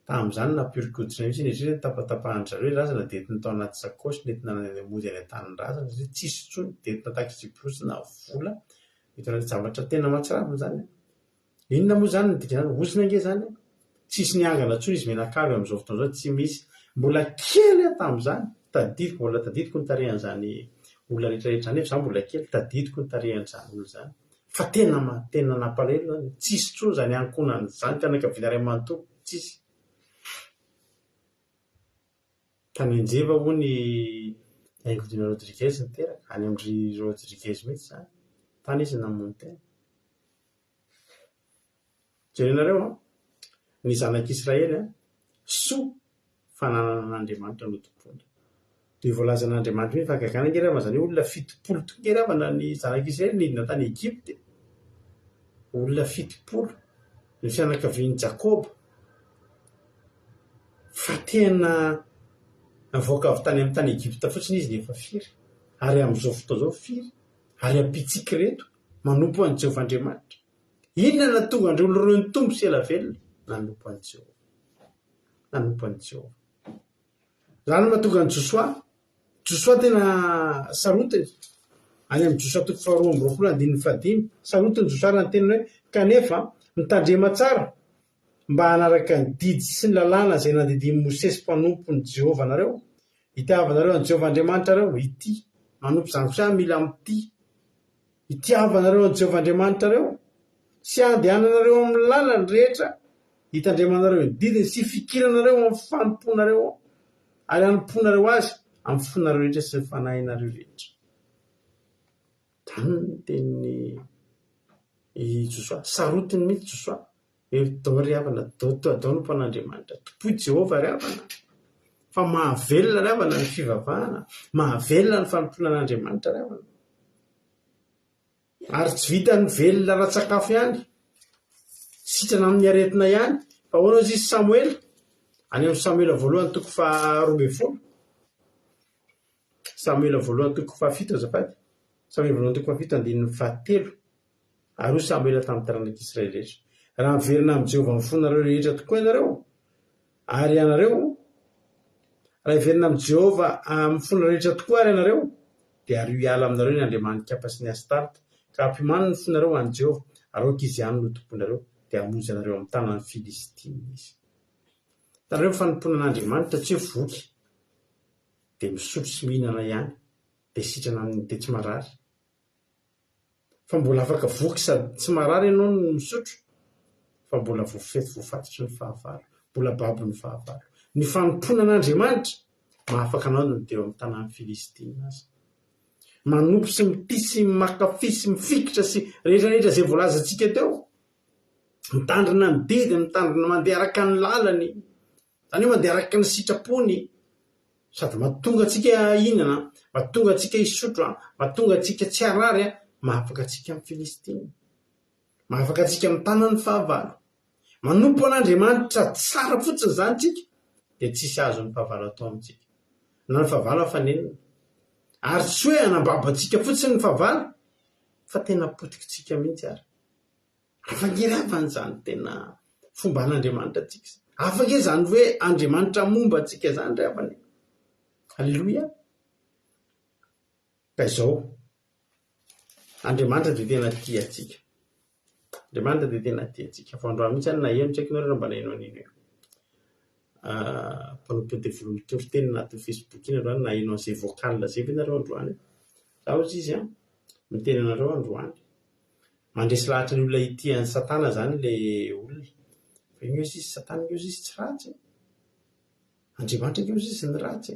Tamin'izany nampihorikoditra mihitsy ny tapatapahany zareo ilay razana dia entina tao anaty sakosy, nentina mody any an-tany razana satria tsisy tsony, dia entina taxi-bus na vola hitondrana zavatra tena mahatsiravina zany. Inona moa zany dikany osina nge zany, tsisy niangana tsony izy menakavy amin'izao fotoana izao, tsy misy. Mbola kely tamin'izany, mbola tadidiko ny tarehan'izany olona rehetrarehetra any, za mbola kely tadidiko ny tarehan'izany olona zany. Fa tena nampalahelo zany, tsisy tsony zany ankonan'izany fianakaviana ray manontolo, tsisy. Tany Anjeva hoy ny Aingodina Rodriguez niteraka, any amin'ny Rodriguez mihitsy zany, tany izy namono tena. Jerenareo ny zanak'Israely soa fananan'Andriamanitra no tompony. Dia voalaza an'Andriamanitra hoe fagagana nge ravana zany olona 70 tonga ravana ny zanak'Israely nidina tany Egypte. Olona 70 ny fianakavian'i Jakob. Fa tena navoaka avy tany amin'ny tany Egypte fotsiny izy nefa firy. Ary amin'izao fotoana izao firy. Ary ampitsika reto manompo an'i Jehovah Andriamanitra. Inona nahatonga andreo reo ny tombo sy ela velona? Nanompo an'i Jehovah. Nanompo an'i Jehovah. Zany mahatonga an'i Josoa tena sarotiny. Any amin'ny Josoa 2:20 sarotiny Josoa raha ny teniny hoe kanefa mitandrema tsara mba hanaraka ny didy sy ny lalàna izay nandidin'i Mosesy mpanompo ny Jehovah nareo. Itiavanareo an'i Jehovah Andriamanitra reo, ity. Manompo zany kosa mila amity. Itiavanareo an'i Jehovah Andriamanitra reo. Sy andehananareo amin'ny lalany rehetra, hitandremanareo ny didiny sy fikiranareo amin'ny fanomponareo, ary hanomponareo azy amin'ny fonareo rehetra sy ny fanahinareo rehetra. Tany ny tenin'ny Josoa, sarotiny mihitsy Josoa. Dao ry havana, dao nompo an'Andriamanitra, topoy Jehovah ry havana. Fa mahavelona ry havana ny fivavahana, mahavelona ny fanompona an'Andriamanitra ry havana. Ary tsy vita ny velona ra-tsakafo ihany, sitrana amin'ny aretina ihany, fa hoana izy Samuel, any amin'ny Samuel voalohany 12, Samuel voalohany 7 azafady, Samuel voalohany 7:17, ary hoy Samuel tamin'ny taranak'Israely rehetra. Raha miverina amin'ny Jehovah amin'ny fonareo rehetra tokoa ianareo, ary ianareo, raha hiverina amin'ny Jehovah amin'ny fonareo rehetra tokoa ary ianareo, dia ary hiala aminareo ny Andriamanikapa sy ny Astarta, ka hampimany ny fonareo an'i Jehovah, ary Kiziany no tomponareo, dia hamonjy anareo amin'ny tanan'ny Filistina izy. Tanareo fanomponan'Andriamanitra tsy hoe voky, dia misotro sy mihinana ihany, dia sitrana amin'ny dia tsy marary. Fa mbola afaka voky sady tsy marary ianao no misotro, fa mbola voafety voafatotry ny fahavalo, mbola babo ny fahavalo. Ny fanomponan'Andriamanitra mahafaka anao no deo amin'ny tanan'ny Filistina azy. Manompo sy mitisy sy makafy sy mifikitra sy rehetrarehetra izay voalazantsika teo. Mitandrina ny didiny, mitandrina mandeha araka ny lalany, zany hoe mandeha araka ny sitrapony, sady mahatonga antsika inana, mahatonga antsika hisotro, mahatonga antsika tsy harary, mahafaka antsika amin'ny Filistina, mahafaka antsika amin'ny tanan'ny fahavalo. Manompo an'Andriamanitra tsara fotsiny zany tsika, dia tsisy azo ny fahavalo atao amintsika. Na ny fahavalo hafanenina, ary tsy hoe anambabantsika fotsiny ny fahavalo fa tena potikitsika mihitsy ary afangeravany zany tena fomba an'Andriamanitra tsika afaka zany hoe Andriamanitra momba atsika zany ry havany. Halleloia. Ka izao Andriamanitra dia tena tia atsika. Andriamanitra dia tena tia atsika. Fa androany mihitsy na eno tsaiky nareo mba naino an'ino eo. Mpanompo dia volo mitoro teny anaty Facebook iny androany naino an'izay vocal zay ve nareo androany. Zaho ozy izy miteny anareo androany. Mandresy lahatra ny olona itian'ny Satana zany le olona. Fa io izy Satana io izy tsy ratsy. Andriamanitra io izy ny ratsy.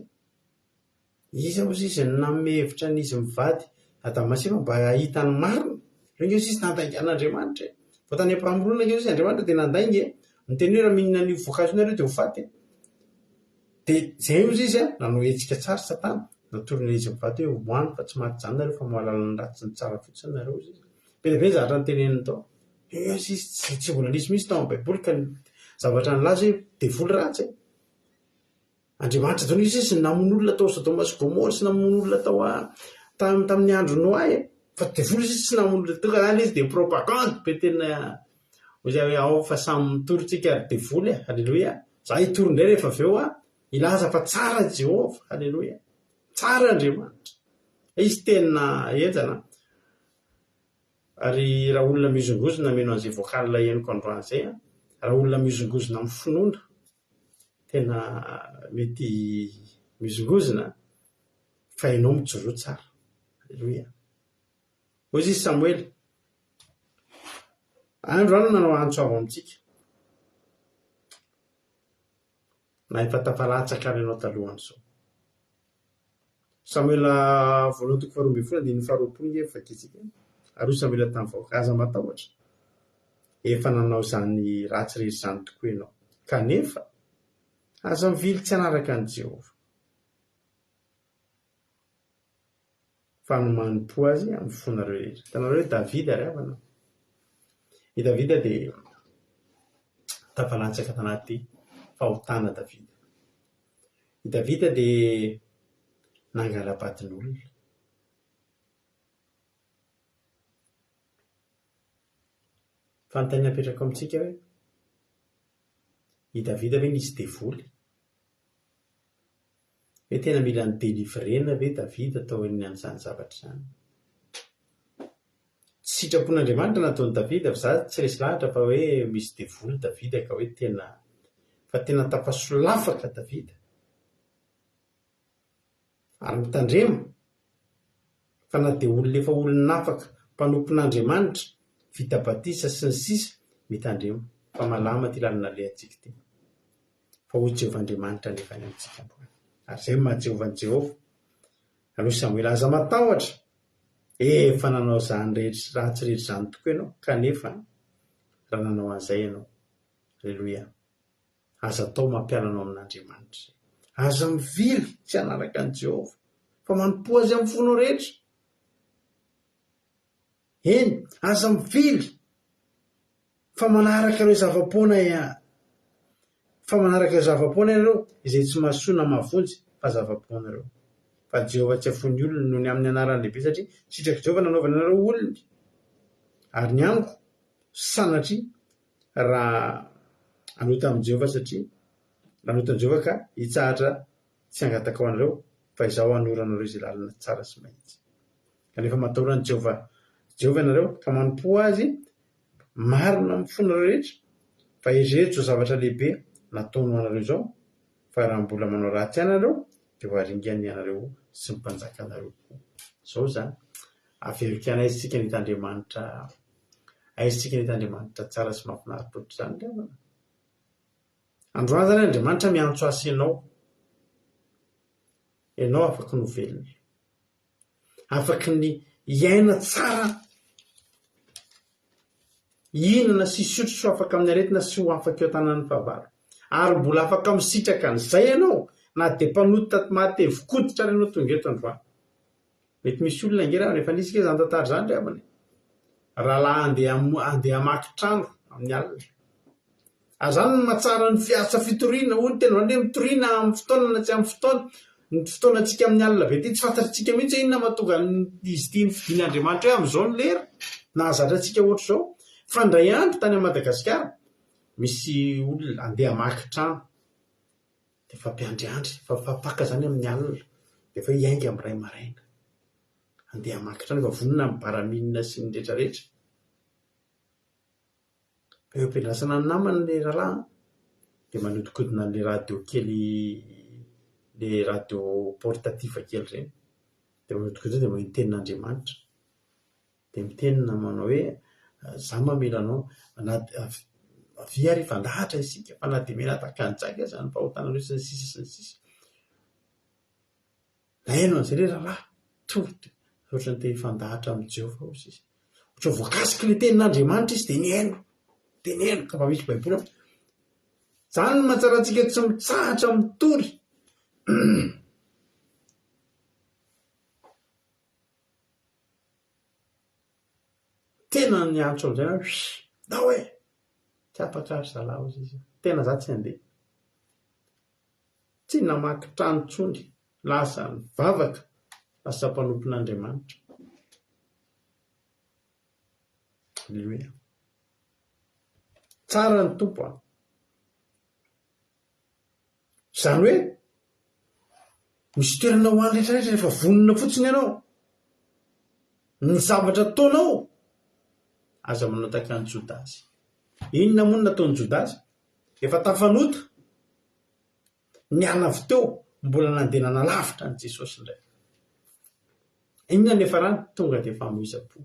Izy ozy izy nanome hevitra n'izy mivady Adamaseva mba ahitany marina. Io izy nandainga an'Andriamanitra. Fa tany Abrahamon'olona io izy Andriamanitra dia nandainga. Miteny hoe raha mihinana an'io voankazo nareo dia ho faty. Dia zay izy izy nanao hetsika tsara Satana. Natorina izy mivady hoe hoany fa tsy maty zany nareo fa mahalala ny ratsy ny tsara fotsiny nareo izy. Be zavatra nyteneniny tao. Io izy tsy mbola nisy misy tao amin'ny Baiboly ka zavatra nylaza hoe devoly ratsy. Andriamanitra zany izy namon'olona tao Sodoma sy Gomora sy namon'olona tao tamin'ny andro Noa fa devoly izy tsy namon'olona tao ka zany izy dia propagande be tena hoe ao fa samy mitoritsika ary devoly. Halleloia. Za hitory indray rehefa avy eo ilaza fa tsara Jehovah. Halleloia. Tsara Andriamanitra. Izy tena enjana. Ary raha olona mizongozona meno an'izay vocal henoko androany zay raha olona mizongozona amin'ny finoana tena mety mizongozona fa ianao mijoro tsara. Halleloia. Ozy izy Samuel androany nanao antsoava amintsika na efa tafalatsaka ary ianao talohan'izao. Samuel voalohany toko 12:20 efa kitsika. Ary Samuel tamin'ny vahoaka aza matahotra efa nanao zany ratsy rehetra zany tokoa ianao kanefa aza mivily tsy hanaraka an'i Jehovah. Fa manompo azy amin'ny fonareo rehetra. Hitanareo hoe Davida ry havana. I Davida dia tafalatsaka tanaty fahotana Davida. I Davida dia nangala-patin'olona. Fantany napetraka amintsika hoe i Davida ve nisy devoly? Hoe tena mila ny délivrena ve Davida tao amin'izany zavatra izany? Tsy sitrapon'Andriamanitra nataony Davida fa za tsy resy lahatra fa hoe misy devoly Davida ka hoe tena tapasolafaka Davida. Ary mitandrema fa na dia olona efa olona afaka mpanompon'Andriamanitra vita batisa sy ny sisa mitandrema fa malama ty lalina le antsika ty. Fa ho Jehovah Andriamanitra nefa ny amintsika androany. Ary zay maha Jehovah aloha Samuel aza matahotra efa nanao zany rehetra ratsy rehetra zany tokoa ianao kanefa raha nanao an'izay ianao. Halleloia. Aza atao mampiananao amin'Andriamanitra. Aza mivily tsy hanaraka an'i Jehovah fa manompo azy amin'ny fonao rehetra. Eny, aza mivily fa manaraka ireo zava-poana ianareo izay tsy mahasoa na mahavonjy fa zava-poana ireo. Fa Jehovah tsy afony olona noho ny amin'ny anarany lehibe satria sitraky Jehovah nanaovana anareo olony. Ary ny amiko sanatria raha anota amin'i Jehovah satria raha anota amin'i Jehovah ka hitsahatra tsy hangataka ho anareo fa izaho hanoranareo izay lalina tsara sy mahitsy. Kanefa matahorana Jehovah ianareo ka manompo azy marina amin'ny fonareo rehetra fa eritreretro zavatra lehibe nataony ho anareo izao fa raha mbola manao ratsy ianareo dia ho haringany ianareo sy ny mpanjaka anareo koa. Izao zany averika ny aizitsika ny Andriamanitra tsara sy mahafinaritra ohatr'izany ry havana. Androany zany Andriamanitra miantso asa ianao afaka ny velona, afaka ny iaina tsara, hinana sy sotro sy afaka amin'ny aretina sy ho afaka eo tanan'ny fahavalo. Ary mbola afaka misitraka an'izay ianao na dia mpanota matevi-koditra ary ianao tonga eto androany. Mety misy olona angera rehefa nisika zany tantara zany ry havana. Rahalahy andeha hamaky trano amin'ny alina. Ary zany no mahatsara ny fiasa fitoriana, olo tena hoe mitoriana amin'ny fotoana na tsy amin'ny fotoana. ny fotoanantsika amin'ny alina be ty tsy fantatritsika mihitsy inona mahatonga izy ty nyfidian'Andriamanitra hoe amin'izao ny lera nahazatra atsika ohatr' izao fa ndray andro tany Madagasikara misy olona andeha hamaky trano de fa mpiandriandry fa paka zany amin'ny alina de fa hiainga amin'ny ray maraina andeha hamaky trano efa vonona amin'ny baraminina sy ny rehetrarehetra eo am-piandrasana ny namana le rahalahy de manodikodina le radio kely le radio portativa kely reny de manodikodina de maheno tenin'Andriamanitra de mitenina manao hoe za mamela anao avy ary fandahatra isika fa na de mena takanjaka zany fahotana loatra ny sisa sy ny sisa naino an'izay le rahalahy tonga ohatry ny te hifandahatra amin'ny Jehova ozy izy ohatry voakasiky le tenin'Andriamanitra izy de nihaino ka mba misy baiboly zany no mahatsara antsika tsy mitsahatra mitory tena ny antso amin'izay na hoe tsy apatrary zalahy ozy izy tena za tsy andeha tsy namaky trano tsony lasa ny vavaka lasa mpanompon'Andriamanitra alleluia tsara ny tompo a zany hoe misy toerana ho any rehetrarehetra rehefa vonona fotsiny ianao ny zavatra taonao aza manao tahaka ny Jodasy inona moa nataony Jodasy efa tafanoto niala avy teo mbola nandeha nalavitra ny Jesosy indray inona nefa rany tonga de famoiza-po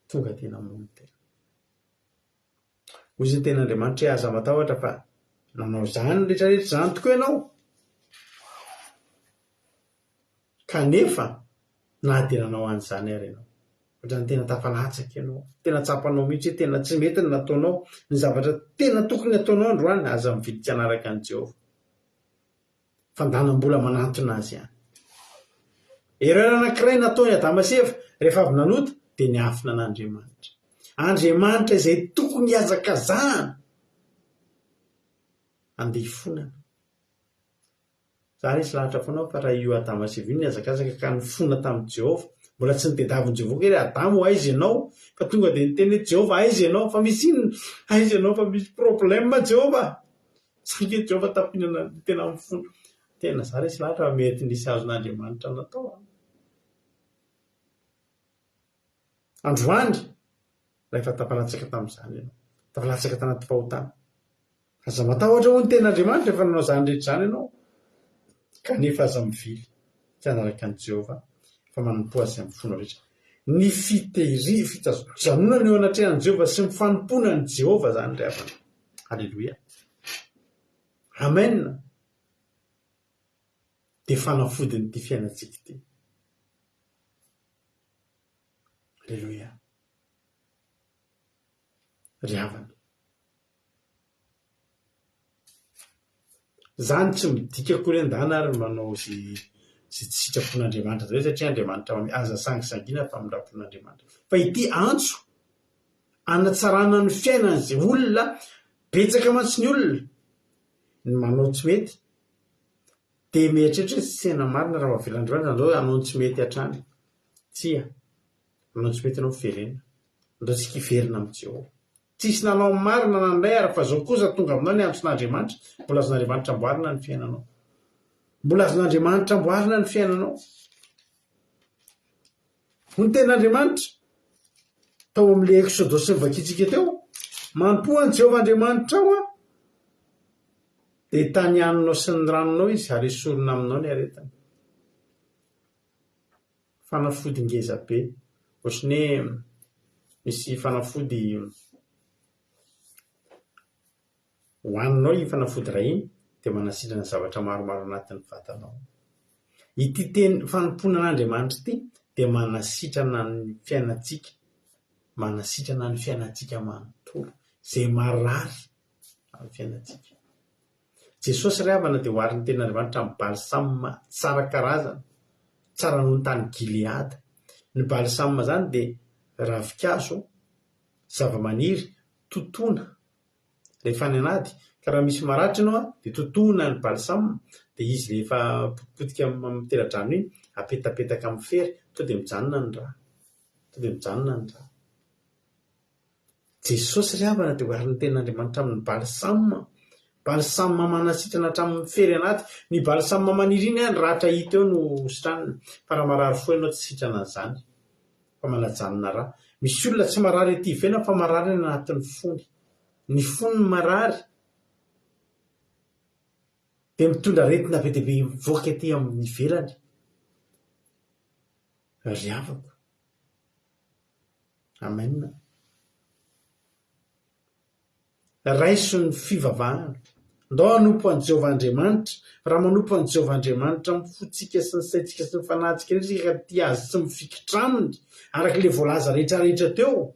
tonga de namono tena hoy izy ny ten'Andriamanitra hoe aza matahotra fa nanao zany rehetrarehetra zany tokoa ianao kanefa na de nanao an'izany ary ianao ohatrany tena tafalatsaka ianao tena tsapanao mihitsy hoe tena tsy mety ny nataonao ny zavatra tena tokony ataonao androany aza mividika anaraka an' Jehova fandanam-bola manantona azy ihany erreur anankiray nataony Adama sy Eva rehefa avy nanota de niafina an'Andriamanitra Andriamanitra izay tokony hiazakazahana andeha hifonana za resy lahatra foanao fa raha io Adama sy Eva io niazakazaka ka nifona tamin'i Jehova mbola tsy nitediavin'i Jehova hoe Adamo aiza ianao fa tonga de niteny hoe Jehova aiza ianao fa misy inona aiza ianao fa misy problème Jehova saingy Jehova tapinana tena mifona tena za resy lahatra mety nisy azon'Andriamanitra natao androany rehefa tafalatsaka tamin'izany ianao tafalatsaka tanaty fahotana aza matahotra ho ny ten'Andriamanitra efa nanao zany rehetra zany ianao kanefa aza mivily tsy anaraka an' Jehova fa manompo azy amin'ny fona rehetra ny fitazojanonana eo anatrehan'i Jehova sy ny fanompona ny Jehova zany ry havana alleloia amen de fanafodiny ty fiainantsika ity alleluia ry havana zany tsy midika kory an-dana ary manao zay tsy sitrapon'Andriamanitra zay satria Andriamanitra aza sangisangiana fa mindrapon'Andriamanitra fa ity antso anatsarana ny fiainan'izay olona betsaka mantsy ny olona ny manao tsy mety de mieritreritra tsy tena marina raha mahavelan'Andriamanitra andao anao tsy mety hatrany tsia anao tsy mety anao fiverena andao tsika hiverina amin'ny Jehova tsisy nanao marina nandray ary fa zao kosa tonga aminao ny antson'Andriamanitra mbola azon'Andriamanitra amboarina ny fiainanao mbola azon'Andriamanitra amboarina ny fiainanao ho ny ten'Andriamanitra tao amin'le Exodus sy nivakitsika teo mampoany Jehova Andriamanitra ao a de tany haninao sy ny ranonao izy ary esorina aminao ny aretiny fanafody ngeza be ohatrany hoe misy fanafody hoaninao i fanafody ray iny de manasitrana zavatra maromaro anatin'ny vatanao ity teny fanompoana an'Andriamanitra ity de manasitrana ny fiainantsika manasitrana ny fiainantsika manontolo zay marary amin'ny fiainantsika Jesosy ry havana de hoariny ten'Andriamanitra amin'ny balsame tsara karazana tsara noho ny tany Gileada ny balsame zany de ravikazo zavamaniry totoina rehefa ny anady ka raha misy maratra ianao dia totoina ny balsame dia izy rehefa potipotika mitera-drano iny apetapetaka amin'ny fery to dia mijanona ny rà Jesosy ry havana dia hoariny ten'Andriamanitra amin'ny balsame manasitrana hatramin'ny fery anaty. Ny balsame maniry iny ny ratra hita eo no sitranina fa raha marary fo ianao tsy sitrana an'izany fa manajanona rà. Misy olona tsy marary ety ivelany fa marary ny anatin'ny fony. Ny fony marary dia mitondra aretina be dia be mivoaka ety amin'ny ivelany. Ry havako. Amen. Raiso ny fivavahana. Ndao hanompo an' Jehovah Andriamanitra. Raha manompo an' Jehovah Andriamanitra mifotsika sy ny saintsika sy ny fanahintsika rehetra ka tia azy tsy mifikitra aminy arak'ilay voalaza rehetrarehetra teo.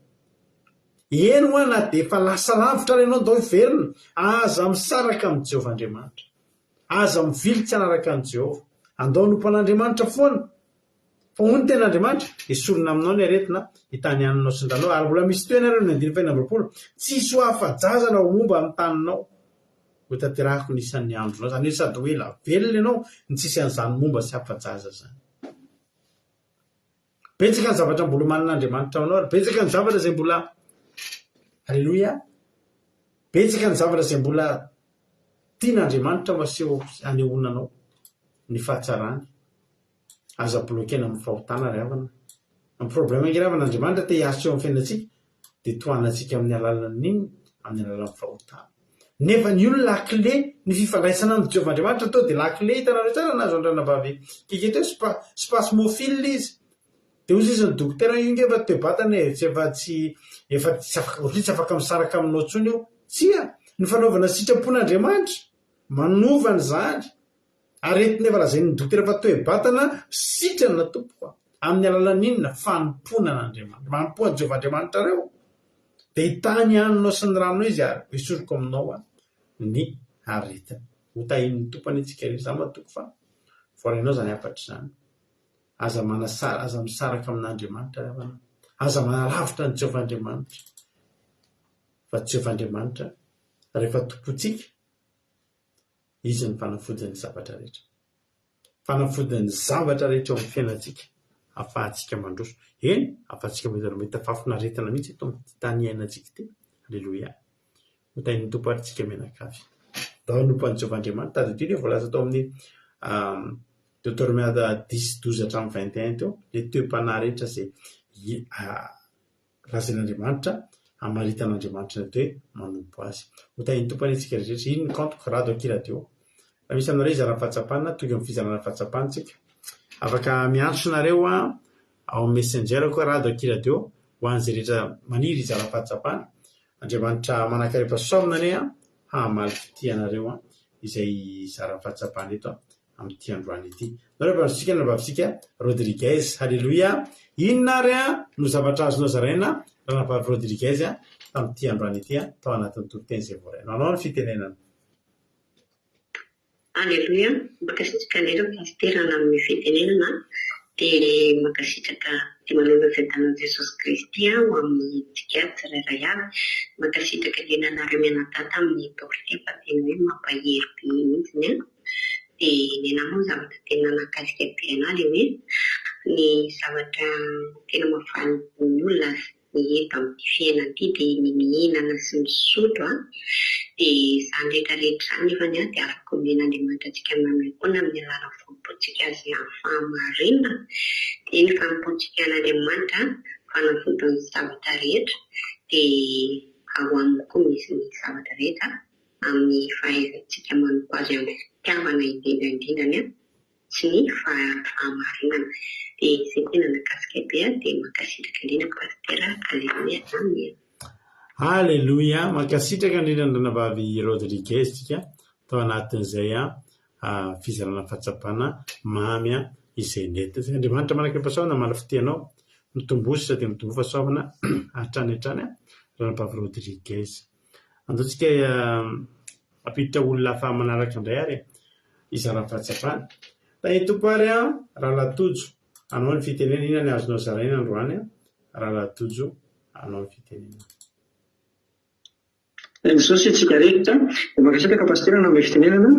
Eny ho na dia efa lasa lavitra ary ianao ndao hiverina. Aza misaraka amin'ny Jehovah Andriamanitra. Aza mivilitsy anaraka an' Jehovah. Andao hanompo an'Andriamanitra foana. Fa hoy ny ten'Andriamanitra esorina aminao ny aretina hitanianinao sy ny ranao ary mbola misy toenareo ny 9:20 tsisy ho afa-jazana ho momba amin'ny taninao ho tanterahako ny isan'ny andronao. Zany hoe sady ho ela velona ianao ny tsisy an'izany momba sy afa-jaza zany. Betsaka ny zavatra mbola manin'Andriamanitra aminao ary betsaka ny zavatra izay mbola Halleluia. Betsaka ny zavatra izay mbola tian'Andriamanitra maseho anehoananao ny fahatsarany. Aza blokena amin'ny fahotana ry havana. Ny problème ry havana Andriamanitra te hiasa eo amin'ny fiainantsika dia tohanantsika amin'ny alalan'iny amin'ny alalan'ny fahotana. Nefa ny olona lakile ny fifandraisana amin'ny Jehovah Andriamanitra tao dia lakile hitanareo tsara nazo andranabavy kiketeo spasmofile izy. Dia ozy izy ny dokotera io nge efa toe-batana efa tsy afaka misaraka aminao tsony io. Tsia, ny fanaovana sitrapon'Andriamanitra manovana izany. Aretina efa lazain'ny dokotera fa toe-batana sitrana tompoko amin'ny alalan'inona fanompoana n'Andriamanitra. Manompo an' Jehovah Andriamanitra reo dia hitany haninao sy ny ranonao izy ary esoriko aminao ny aretina. Ho tahin'ny tompony antsika rehetra izany matoko fa voarinao izany afatra izany. Aza manasara, aza misaraka amin'Andriamanitra havana. Aza manalavitra ny Jehovah Andriamanitra. Fa Jehovah Andriamanitra rehefa tompontsika izy ny fanafodin'ny zavatra rehetra. Fanafodin'ny zavatra rehetra eo amin'ny fiainantsika. Afahantsika mandroso. Eny, afahantsika mahita fafinaretana mihitsy eto amin'ny tany iainantsika ity. Halleluia. Ho tain'ny tompo ary tsika menakavy. Dao hanompo an' Jehovah Andriamanitra tady dia voalaza tao amin'ny Deutéronome 10:12-21 teo. Ilay toe-panahy rehetra izay lazain'Andriamanitra amaritan'Andriamanitra ny toe manompo azy. Ho tain'ny tompo any antsika rehetra. Iny ny kantoko rado akiradio. Raha misy aminareo izarana fahatsapana, tonga amin'ny fizarana fahatsapantsika. Afaka miantso nareo ao messenger koa rado akiradio ho an'izay rehetra maniry izarana fahatsapana. Andriamanitra manakarepa-soamina ane hamaly fitianareo izay izarana fahatsapana eto amin'ity androany ity. Nareo mpanjosika na vavisika Rodriguez. Halleluia. Inona ary no zavatra azonao zaraina ranavavy Rodriguez tamin'ity androany ity tao anatin'ny tontolo izay voaraina. Anao ny fitenenana. Alleluia. Makasitraka lera pasiterana amin'ny fitenenana dia makasitraka dia manana fiadanan'i Jesosy Kristy ho amin'ny tsika tsirairay avy. Makasitraka dia nanareo mianatata amin'ny tokotry fa tena hoe mampahery be mihitsy dia ny namoa zavatra tena nakasika be anazy hoe ny zavatra tena mahafaly ny olona ny eto amin'ny fiainana ity dia ny mihinana sy misotro dia izany rehetrarehetra izany nefa dia afaka omen'Andriamanitra antsika manome foana amin'ny alalan'ny fampotsika azy amin'ny fahamarinana. Dia ny fampotsika an'Andriamanitra fanafodiny zavatra rehetra dia ao aminy koa misy ny zavatra rehetra amin'ny fahaizantsika manompo azy amin'ny fitiavana indrindraindrindrany sy ny fahamarinana. Dia izay tena nakasika be dia makasitraka indrindra pastera. Alleluia. Amen. Halleluia. Makasitraka indrindra ranavavy Rodriguez tsika tao anatin'izay fizarana fahatsapana mamy izay nety. Andriamanitra manakarepa-soamina mala fitianao mitombosi sady mitombo fahasoavana hatrany hatrany ranavavy Rodriguez. Andaontsika apiditra olona hafa manaraka indray ary izarana fahatsapana. Tainy tompo ary raha latojo anao ny fitenena. Inona ny azonao zaraina androany raha latojo anao ny fitenena. Izao sy tsika rehetra dia mankasitraka pasitera na amin'ny fitenenana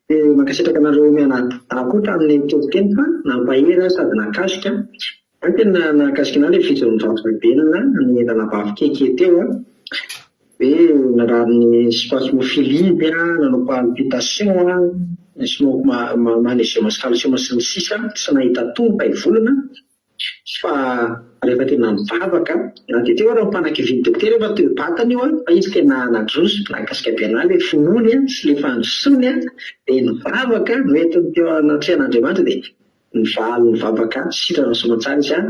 dia mankasitraka anareo mianadakotra amin'ny tokoteny fa nampahera sady nakasika any tena nakasika ana ilay fijononjaotrabenana ny entana bavokeke teo a hoe narariny spasmophilie nanao palpitation sy magnésium sy calcium sy ny sisa sy nahita tompa ivolana fa rehefa tena mivavaka na dia teo raha mipanakividy dokotera efa teo batana io a fa izy tena nadroso nakasika biana ilay finoany sy ilay fandrosony a dia nivavaka noentiny teo anatrehana dia nivavaka sitrana somatsara izy a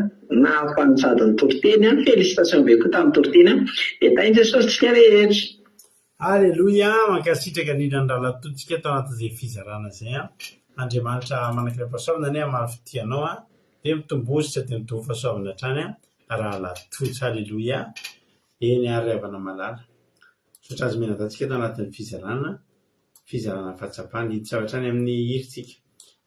nafanitsady ny toriteny a félicitation be koa tamin'ny toriteny a dia tainy Jesosy tsika rehetra. Alleluia, mankasitraka indrindran-dralatotsika tao anatin'izay fizarana izay a. Andriamanitra manankiray pasoavana any maro fitianao a dia mitombositra dia mitovy fahasoavana hatrany a raha latotsy. Alleluia, eny ary avana malala sotra azy menadatsika tao anatin'ny fizarana fahatsapana hiditra hatrany amin'ny hiritsika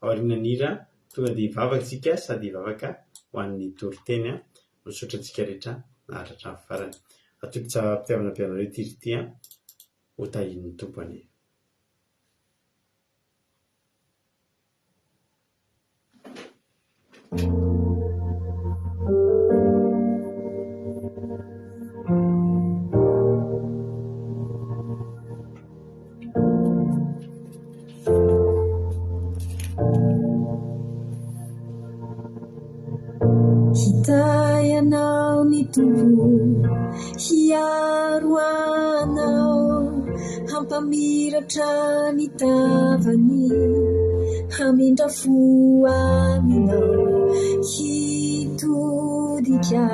aorian'ny hira tonga dia hivavaka tsika sady hivavaka ho an'ny toriteny a misaotra antsika rehetra nahatratra amin'ny farany. Atody-pitiavana pianareo tirity a ho tahin'ny tompony. Hitayanao ny tombo hiaro anao hampamiratra ny tavany hamindra fo aminao hitodika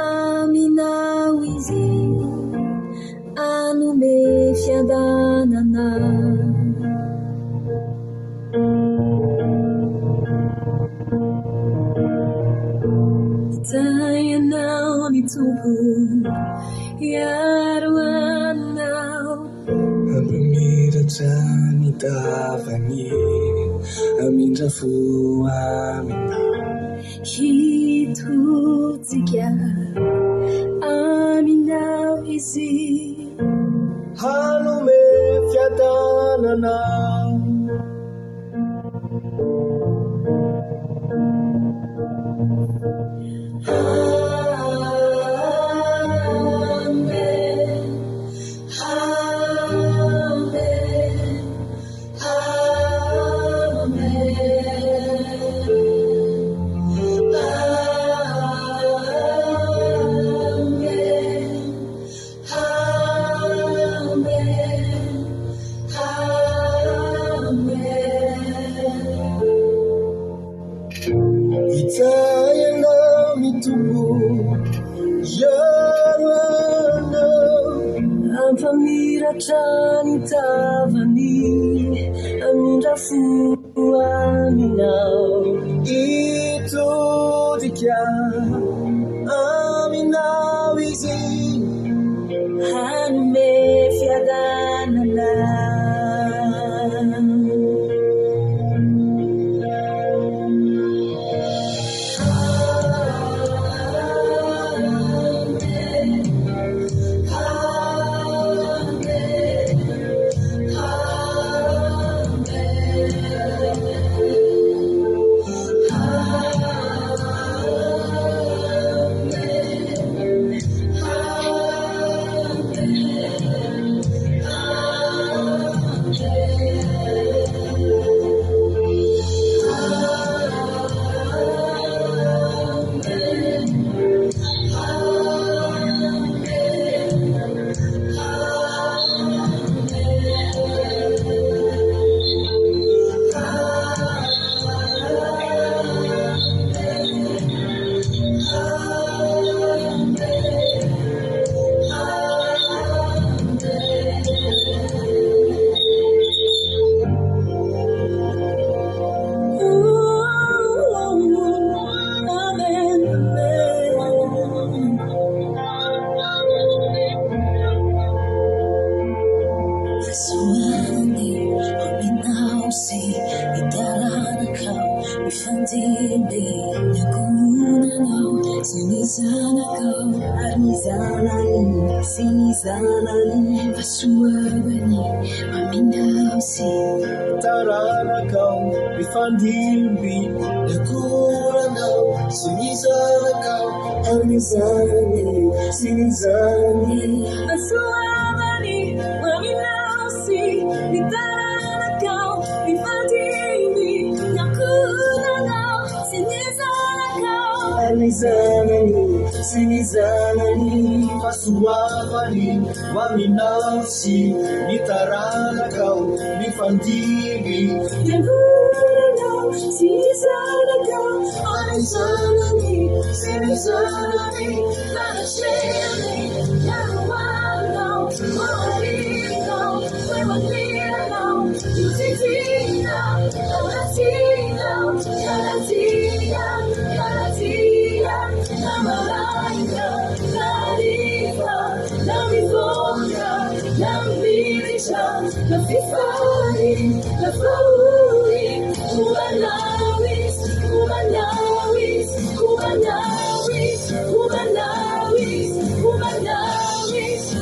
aminao izy anome fiadanana. Hitayanao ny tombo hiaro anao hampamiratra ny tavany hamindra fo aminao hitodika aminao izy hanome fiadanana. Hitayanao ny tombo hiaro anao hampamiratra ny tavany hamindra fo aminao hitodika aminao izy hanome fiadanana. sy ny zanakao ary ny zanany sy ny zanany fahasoavany maminao sy taranakao mifandimby akoranao sy ny zanakao ary ny zanany sy ny zanany fahasoavany maminao sy ny taranakao mifandimby akoranao sy ny zanakao ary ny zanany sy ny zanany fahasoavany maminao sy ny taranakao mifandimby akoranao sy ny zanakao ary ny zanany sy ny zanany manasely yaroanao maharinao mamandiranao yuzitinao yalatinao yalatia yalatia namalaika nariva namivoka namirisha nafifari nafauri kubanawis kubanawis kubanawis kubanawis kubanawis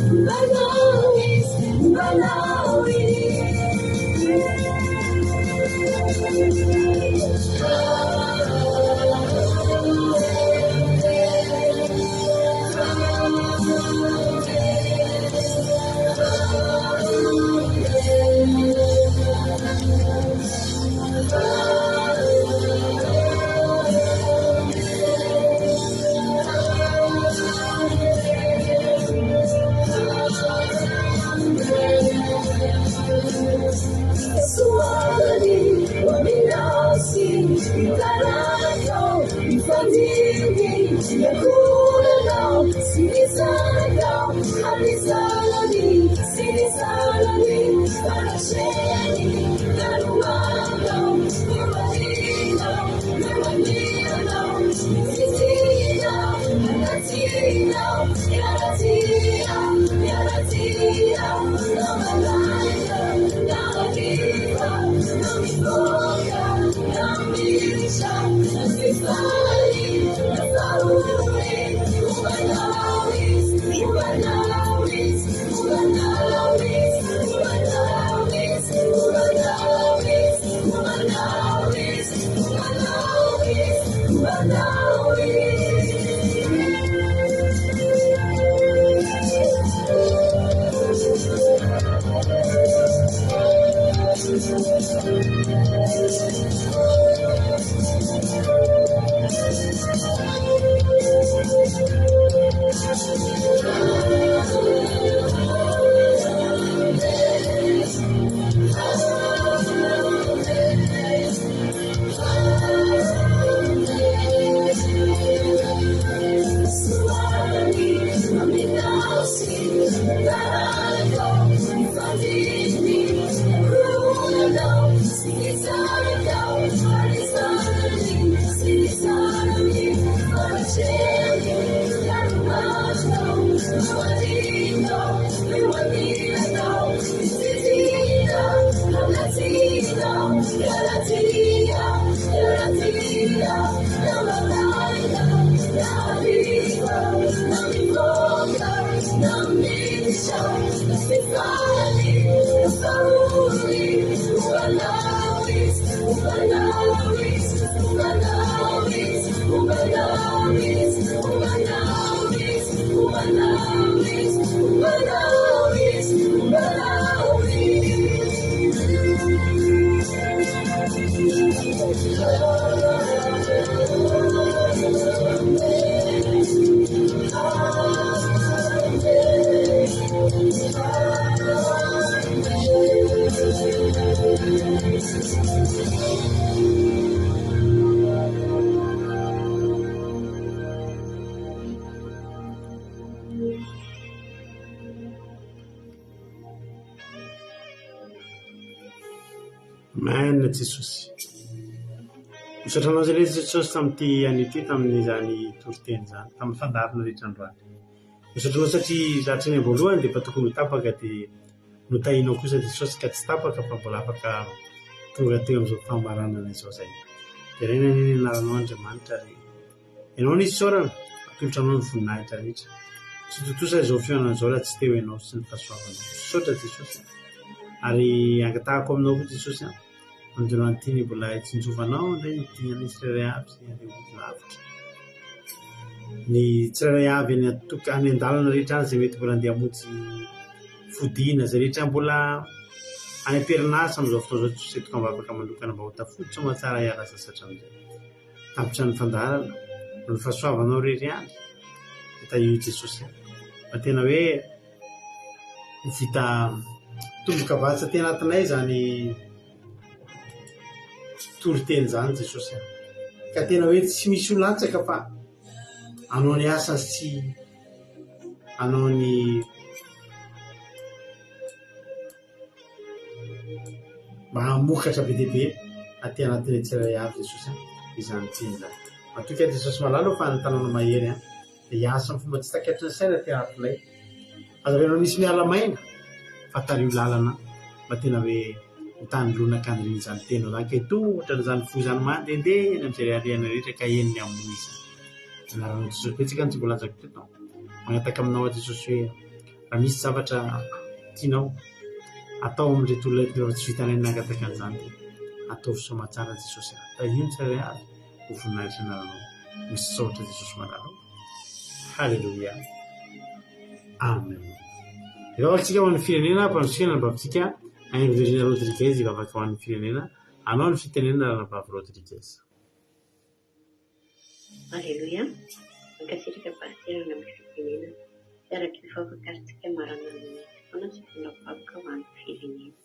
kubanawis kubanawis Suani, waminasi, itaranaw, ifandindi, yakulanaw, sinisanaw, alisalani, sinisalani, parasheni, naruanaw, iwaninaw, iwaninaw, sisinaw, yalatinaw, yalatinaw, yalatinaw, namalaya, naliva, namivoya, namirisha, nasifari, nasauri, kubanawis, kubanawis, kubanawis, kubanawis, kubanawis, kubanawis, kubanawis, kubanawis. Maina Jesosy. Misatranao zay Jesosy tamin'ity an'ity tamin'izany toriteny zany, tamin'ny fandarina rehetra androany. Misatranao satria zatrany voalohany dia efa tokony ho tapaka dia notahinao kosa Jesosy ka tsy tapaka fa mbola afaka tonga teo amin'izao fahamaranana izao zay. Dia ireny ny anaranao Andriamanitra. ianao nisy saorana atolotranao ny voninahitra rehetra tsy totosa izao fihaonana izao raha tsy teo ianao sy ny fahasoavanao saotra Jesosy ary angatahako aminao koa Jesosy androan'ity ny mbola tsinjovanao indray ny dinany tsirairay avy sy andeha lavitra ny tsirairay avy any an-dalana rehetra any izay mety mbola andeha hamonjy fodiana izay rehetra mbola any am-perinasa amin'izao fotoana izao tsy toka mba afaka manokana mba ho tafoditra mahatsara hiala sasatra amin'izay tapitra ny fandarana ny fahasoavanao rehetra ihany hita io Jesosy fa tena hoe vita tombokavatsa tena anatinay zany toriteny zany Jesosy ka tena hoe tsy misy olatsaka fa anao ny asa sy anao ny mba hamokatra be dia be aty anatin'ny tsirairay avy Jesosy izany teny zany matoka Jesosy malalo fa ny tanàna mahery dia hiasa amin'ny fomba tsy takatry ny saina ty anatinay azavenao misy miala maina fa tario lalana mba tena hoe hitany lonakandriny izany tena zany ka hitohitra n'izany fo izany mandehandeha eny amin'izay reharehana rehetra ka eniny amin'ny izy anaranao Jesosy betsaka ny tsy mbola azako teto magnataka aminao Jesosy hoe raha misy zavatra tianao atao amin'irety olona rehetra tsy vitanay nangataka an'izany ataovy soamatsara Jesosy tahiny tsirairay avy ho voninahitra anaranao misy saotra Jesosy malalo halleluia amen ivavakantsika ho an'ny firenena mpanosika nabavitsika Angelo Virginia Rodriguez ivavaka ho an'ny firenena anao ny fitenena Ranavavy Rodriguez Alleluia. Makasirika pastorana amin'ny firenena. Araka ny fahafakarintsika marana amin'ny fotoana sy fomba vakoka ho an'ny firenena.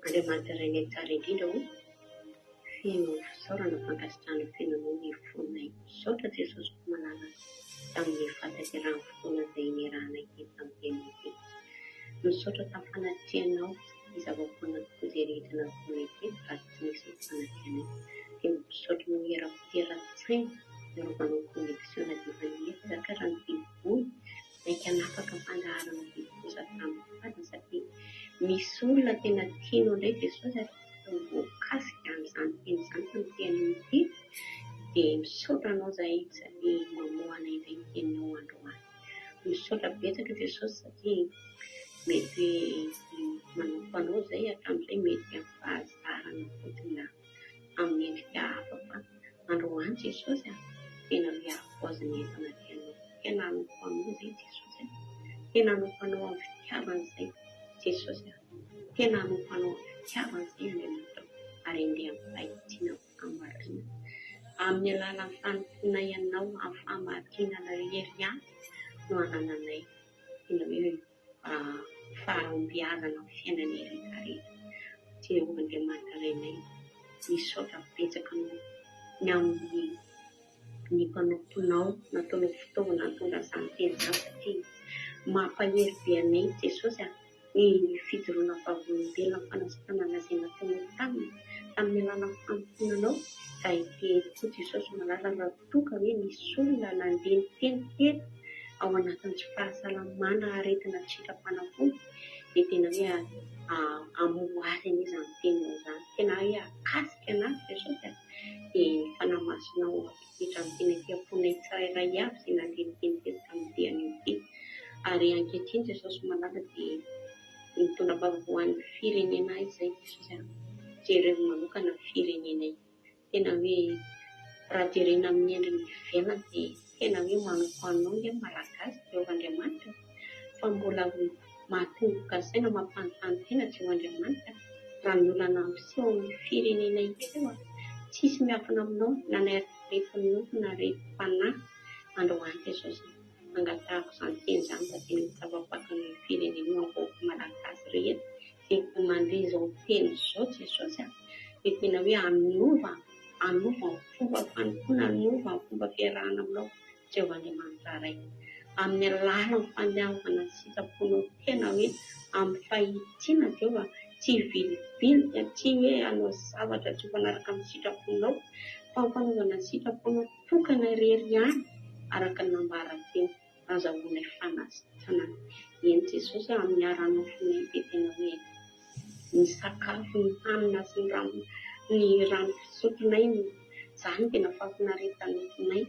Andriamanitra iray ny tsara indrindra ho feno fisaorana fankasitrahana fiainanao ny fonay. Saotra Jesosy ko malala tamin'ny fataterahany fotoana izay nirahana kely tamin'ny fiainana. Misaotra tamin'ny fanatianao ny zava-poana tokoa izay rehetra nataonay kely raha tsy nisy ny fanatianay. Dia misaotra no era-tsaina niarovanao connexion na divine zakara ny bibiboy maika anafaka fandaharana bibiboza tamin'ny fadiny satria misy olona tena tianao indray Jesosy ary voakasika amin'izany teny izany tamin'ny tenin'ny ity dia misaotra anao izay satria mamoana indray ny teninao androany. Misaotra betsaka Jesosy satria mety manompo anao izay hatramin'izay mety amin'ny fahazarana fotsiny amin'ny endrika hafa fa androany Jesosy tena hoe ahapoaziny entana tianao. Tena hanoko anao izay Jesosy. Tena hanoko anao amin'ny fitiavana izay Jesosy. Tena hanoko anao amin'ny fitiavana izay Andriamanitra ary andeha amin'ny fahitiana fahamarina. Amin'ny alalan'ny fanompoana ianao amin'ny fahamarinana rehetra no anananay tena hoe fahombiazana amin'ny fiainana rehetrarehetra. Jehovah Andriamanitra renay misaotra betsaka anao ny amin'ny ny mpanomponao nataonao fitaovana natondra izany teny izany satria mampahery be anay Jesosy ny fijoroana vavolombelona fanasitana an'izay nataonao tamin'ny alalan'ny fanomponanao ka ity Jesosy malala raha toka hoe nisy olona nandeha ny teny teny ao anatin'ny tsy fahasalamana aretina sitrapanafony dia tena hoe amohariny izany teninao izany tena hoe akasika anazy Jesosy dia fanamasinao apititra amin'ny teny fiamponay tsirairay avy izay nandeha ny teny teny tamin'ny diany ity ary ankehitriny Jesosy malala dia mitondra vavavoan'ny firenena izay Jesosy jereo manokana firenenay tena hoe raha jerena amin'ny endriny ivelany dia tena hoe manompo anao ny malagasy Jehovah Andriamanitra fa mbola mahatomboka saina mampanontany tena Jehovah Andriamanitra raha ny olana miseho amin'ny firenenay teo tsisy miafina aminao na ny rehetin'olona na rehetim-panahy androany Jesosy angatahako izany teny izany mba tena mitavapaka ny firenenao ankoako malagasy rehetra dia mandry izao teny izao Jesosy dia tena hoe anova ny fomba fanompoana anova ny fomba fiarahana aminao Jehovah Andriamanitra ray amin'ny alalan'ny fandehavana sitraponao tena hoe amin'ny fahitiana Jehovah tsy vilibily tsy hoe hanao zavatra tsy fanaraka amin'ny sitraponao fa fanaovana sitraponao tokana irery ihany araka ny nambaran-teny azahoanay fanasitranana eny Jesosy amin'ny aranao fonay dia tena hoe ny sakafo ny hanina sy ny rano fisotronay Izany tena fampinaretanay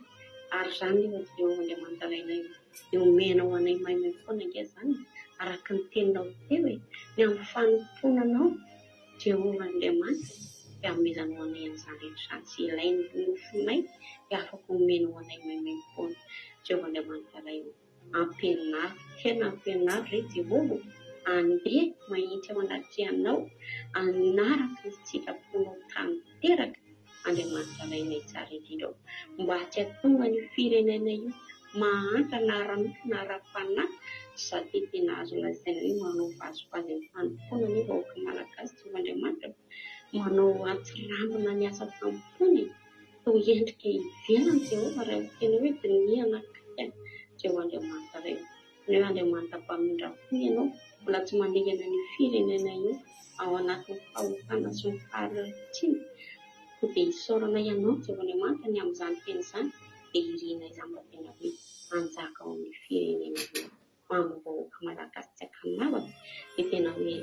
ary izany eo Andriamanitra rainay eo omenao anay maimay foana nge izany araka ny teninao teo ny amin'ny fanomponanao Jehovah Andriamanitra dia amezanao anay an'izany rehetra sy ilainy nofonay dia afaka omenao anay maimay foana Jehovah Andriamanitra rainay ampianary tena ampianary re Jehovah andeha mahitsy ao anaty anao anaraka ny sitraponao tanteraka Andriamanitra rainay tsara indrindra mba tsy hahatonga ny firenena io mahantra na ara-nofo na ara-panahy sady tena azo lazaina hoe manao vazovazy amin'ny fanompoana ny vahoaka malagasy Jehovah Andriamanitra manao atsirambina ny asa tampony toa endrika ivelany Jehovah raha tena hoe dinihana kay Jehovah Andriamanitra rainay ny Andriamanitra mpamindra fony ianao mbola tsy maningana ny firenena io ao anatin'ny fahotana sy ny faharitiana ko dia isaorana ianao Jehovah Andriamanitra ny amin'izany teny izany dia irina izany mba tena hoe anjaka ao amin'ny firenena io amin'ny vahoaka malagasy tsy akanavaka dia tena hoe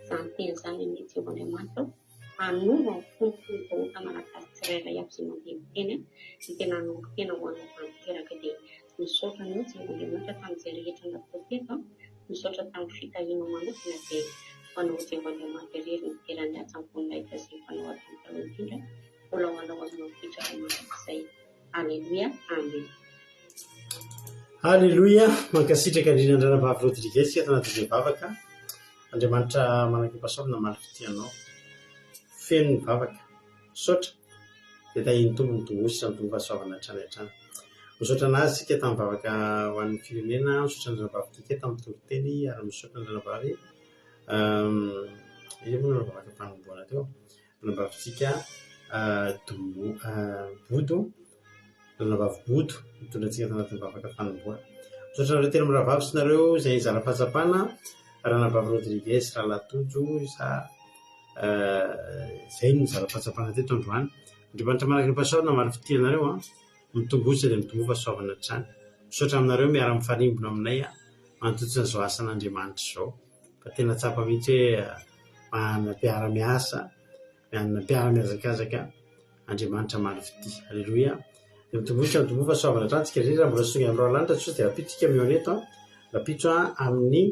izany teny izany ny Jehovah Andriamanitra anova ny fompony vahoaka malagasy tsirairay aby izay mandeha miteny ny tena hanova tena ho anao tanteraka dia misaotra anao Jehovah Andriamanitra tamin'izay rehetra natao teto misaotra tamin'ny fitahianao manokana dia manao Jehovah Andriamanitra irery ny terany atsamponay sy fanao atantara indrindra mbola ho anao aminao fitraramana izay Alleluia Amen. Alleluia mankasitraka indrindra Andranavavy Rodriguez eto anatin'izay vavaka Andriamanitra manankempasaomina malifitianao feno ny vavaka misaotra dia tahiny tombo ny tongosy sy ny tombo fahasoavana hatrany hatrany misaotra anazy sika tamin'ny vavaka ho an'ny firenena misaotra Andranavavy kika tamin'ny toriteny ary misaotra Andranavavy moa ny vavaka fanomboana teo Andranavavitsika bodo Andranavavy bodo mitondra antsika tanatin'ny vavaka fanomboana misaotra nareo tena miravavy sy nareo izay zara fahatsapana Ranavavy Rodriguez Ralatojo izay ny zara fahatsapana teto androany Andriamanitra manankempasaomina malifitianareo mitombosa dia mitombo fahasoavana hatrany misaotra aminareo miara mifanimbona aminay manototsy n'izao asan'Andriamanitra izao fa tena tsapa mihitsy hoe manam-piara-miasa manam-piara-miazakazaka Andriamanitra malifity Alleluia dia mitombosa mitombo fahasoavana hatrany tsika indrindra mbola songa amin'ny roalanitra tsy dia rapitsika mioneto rapitso amin'ny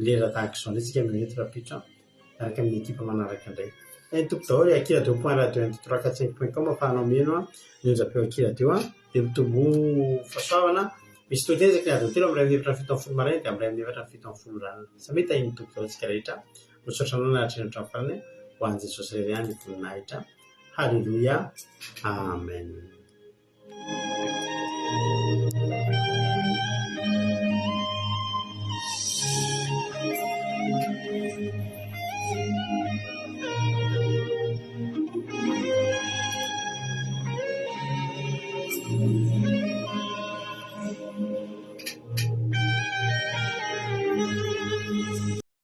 lera tahaka izao indray tsika mioneto rapitso araka amin'ny ekipa manaraka indray tompo daholo Akira Deo point radio 103.5.com afahanao mieno nionja-peo Akira Deo dia mitombo fahasoavana misy totezaka ny adiny telo amin'ny ray efatra fito folo maraina dia amin'ny ray efatra fito folo ranona samety tahiny tompo daholo tsika rehetra misaotra anao nahatreny hatramin'ny farany ho an'i Jesosy irery ihany ny voninahitra Halleluia Amen.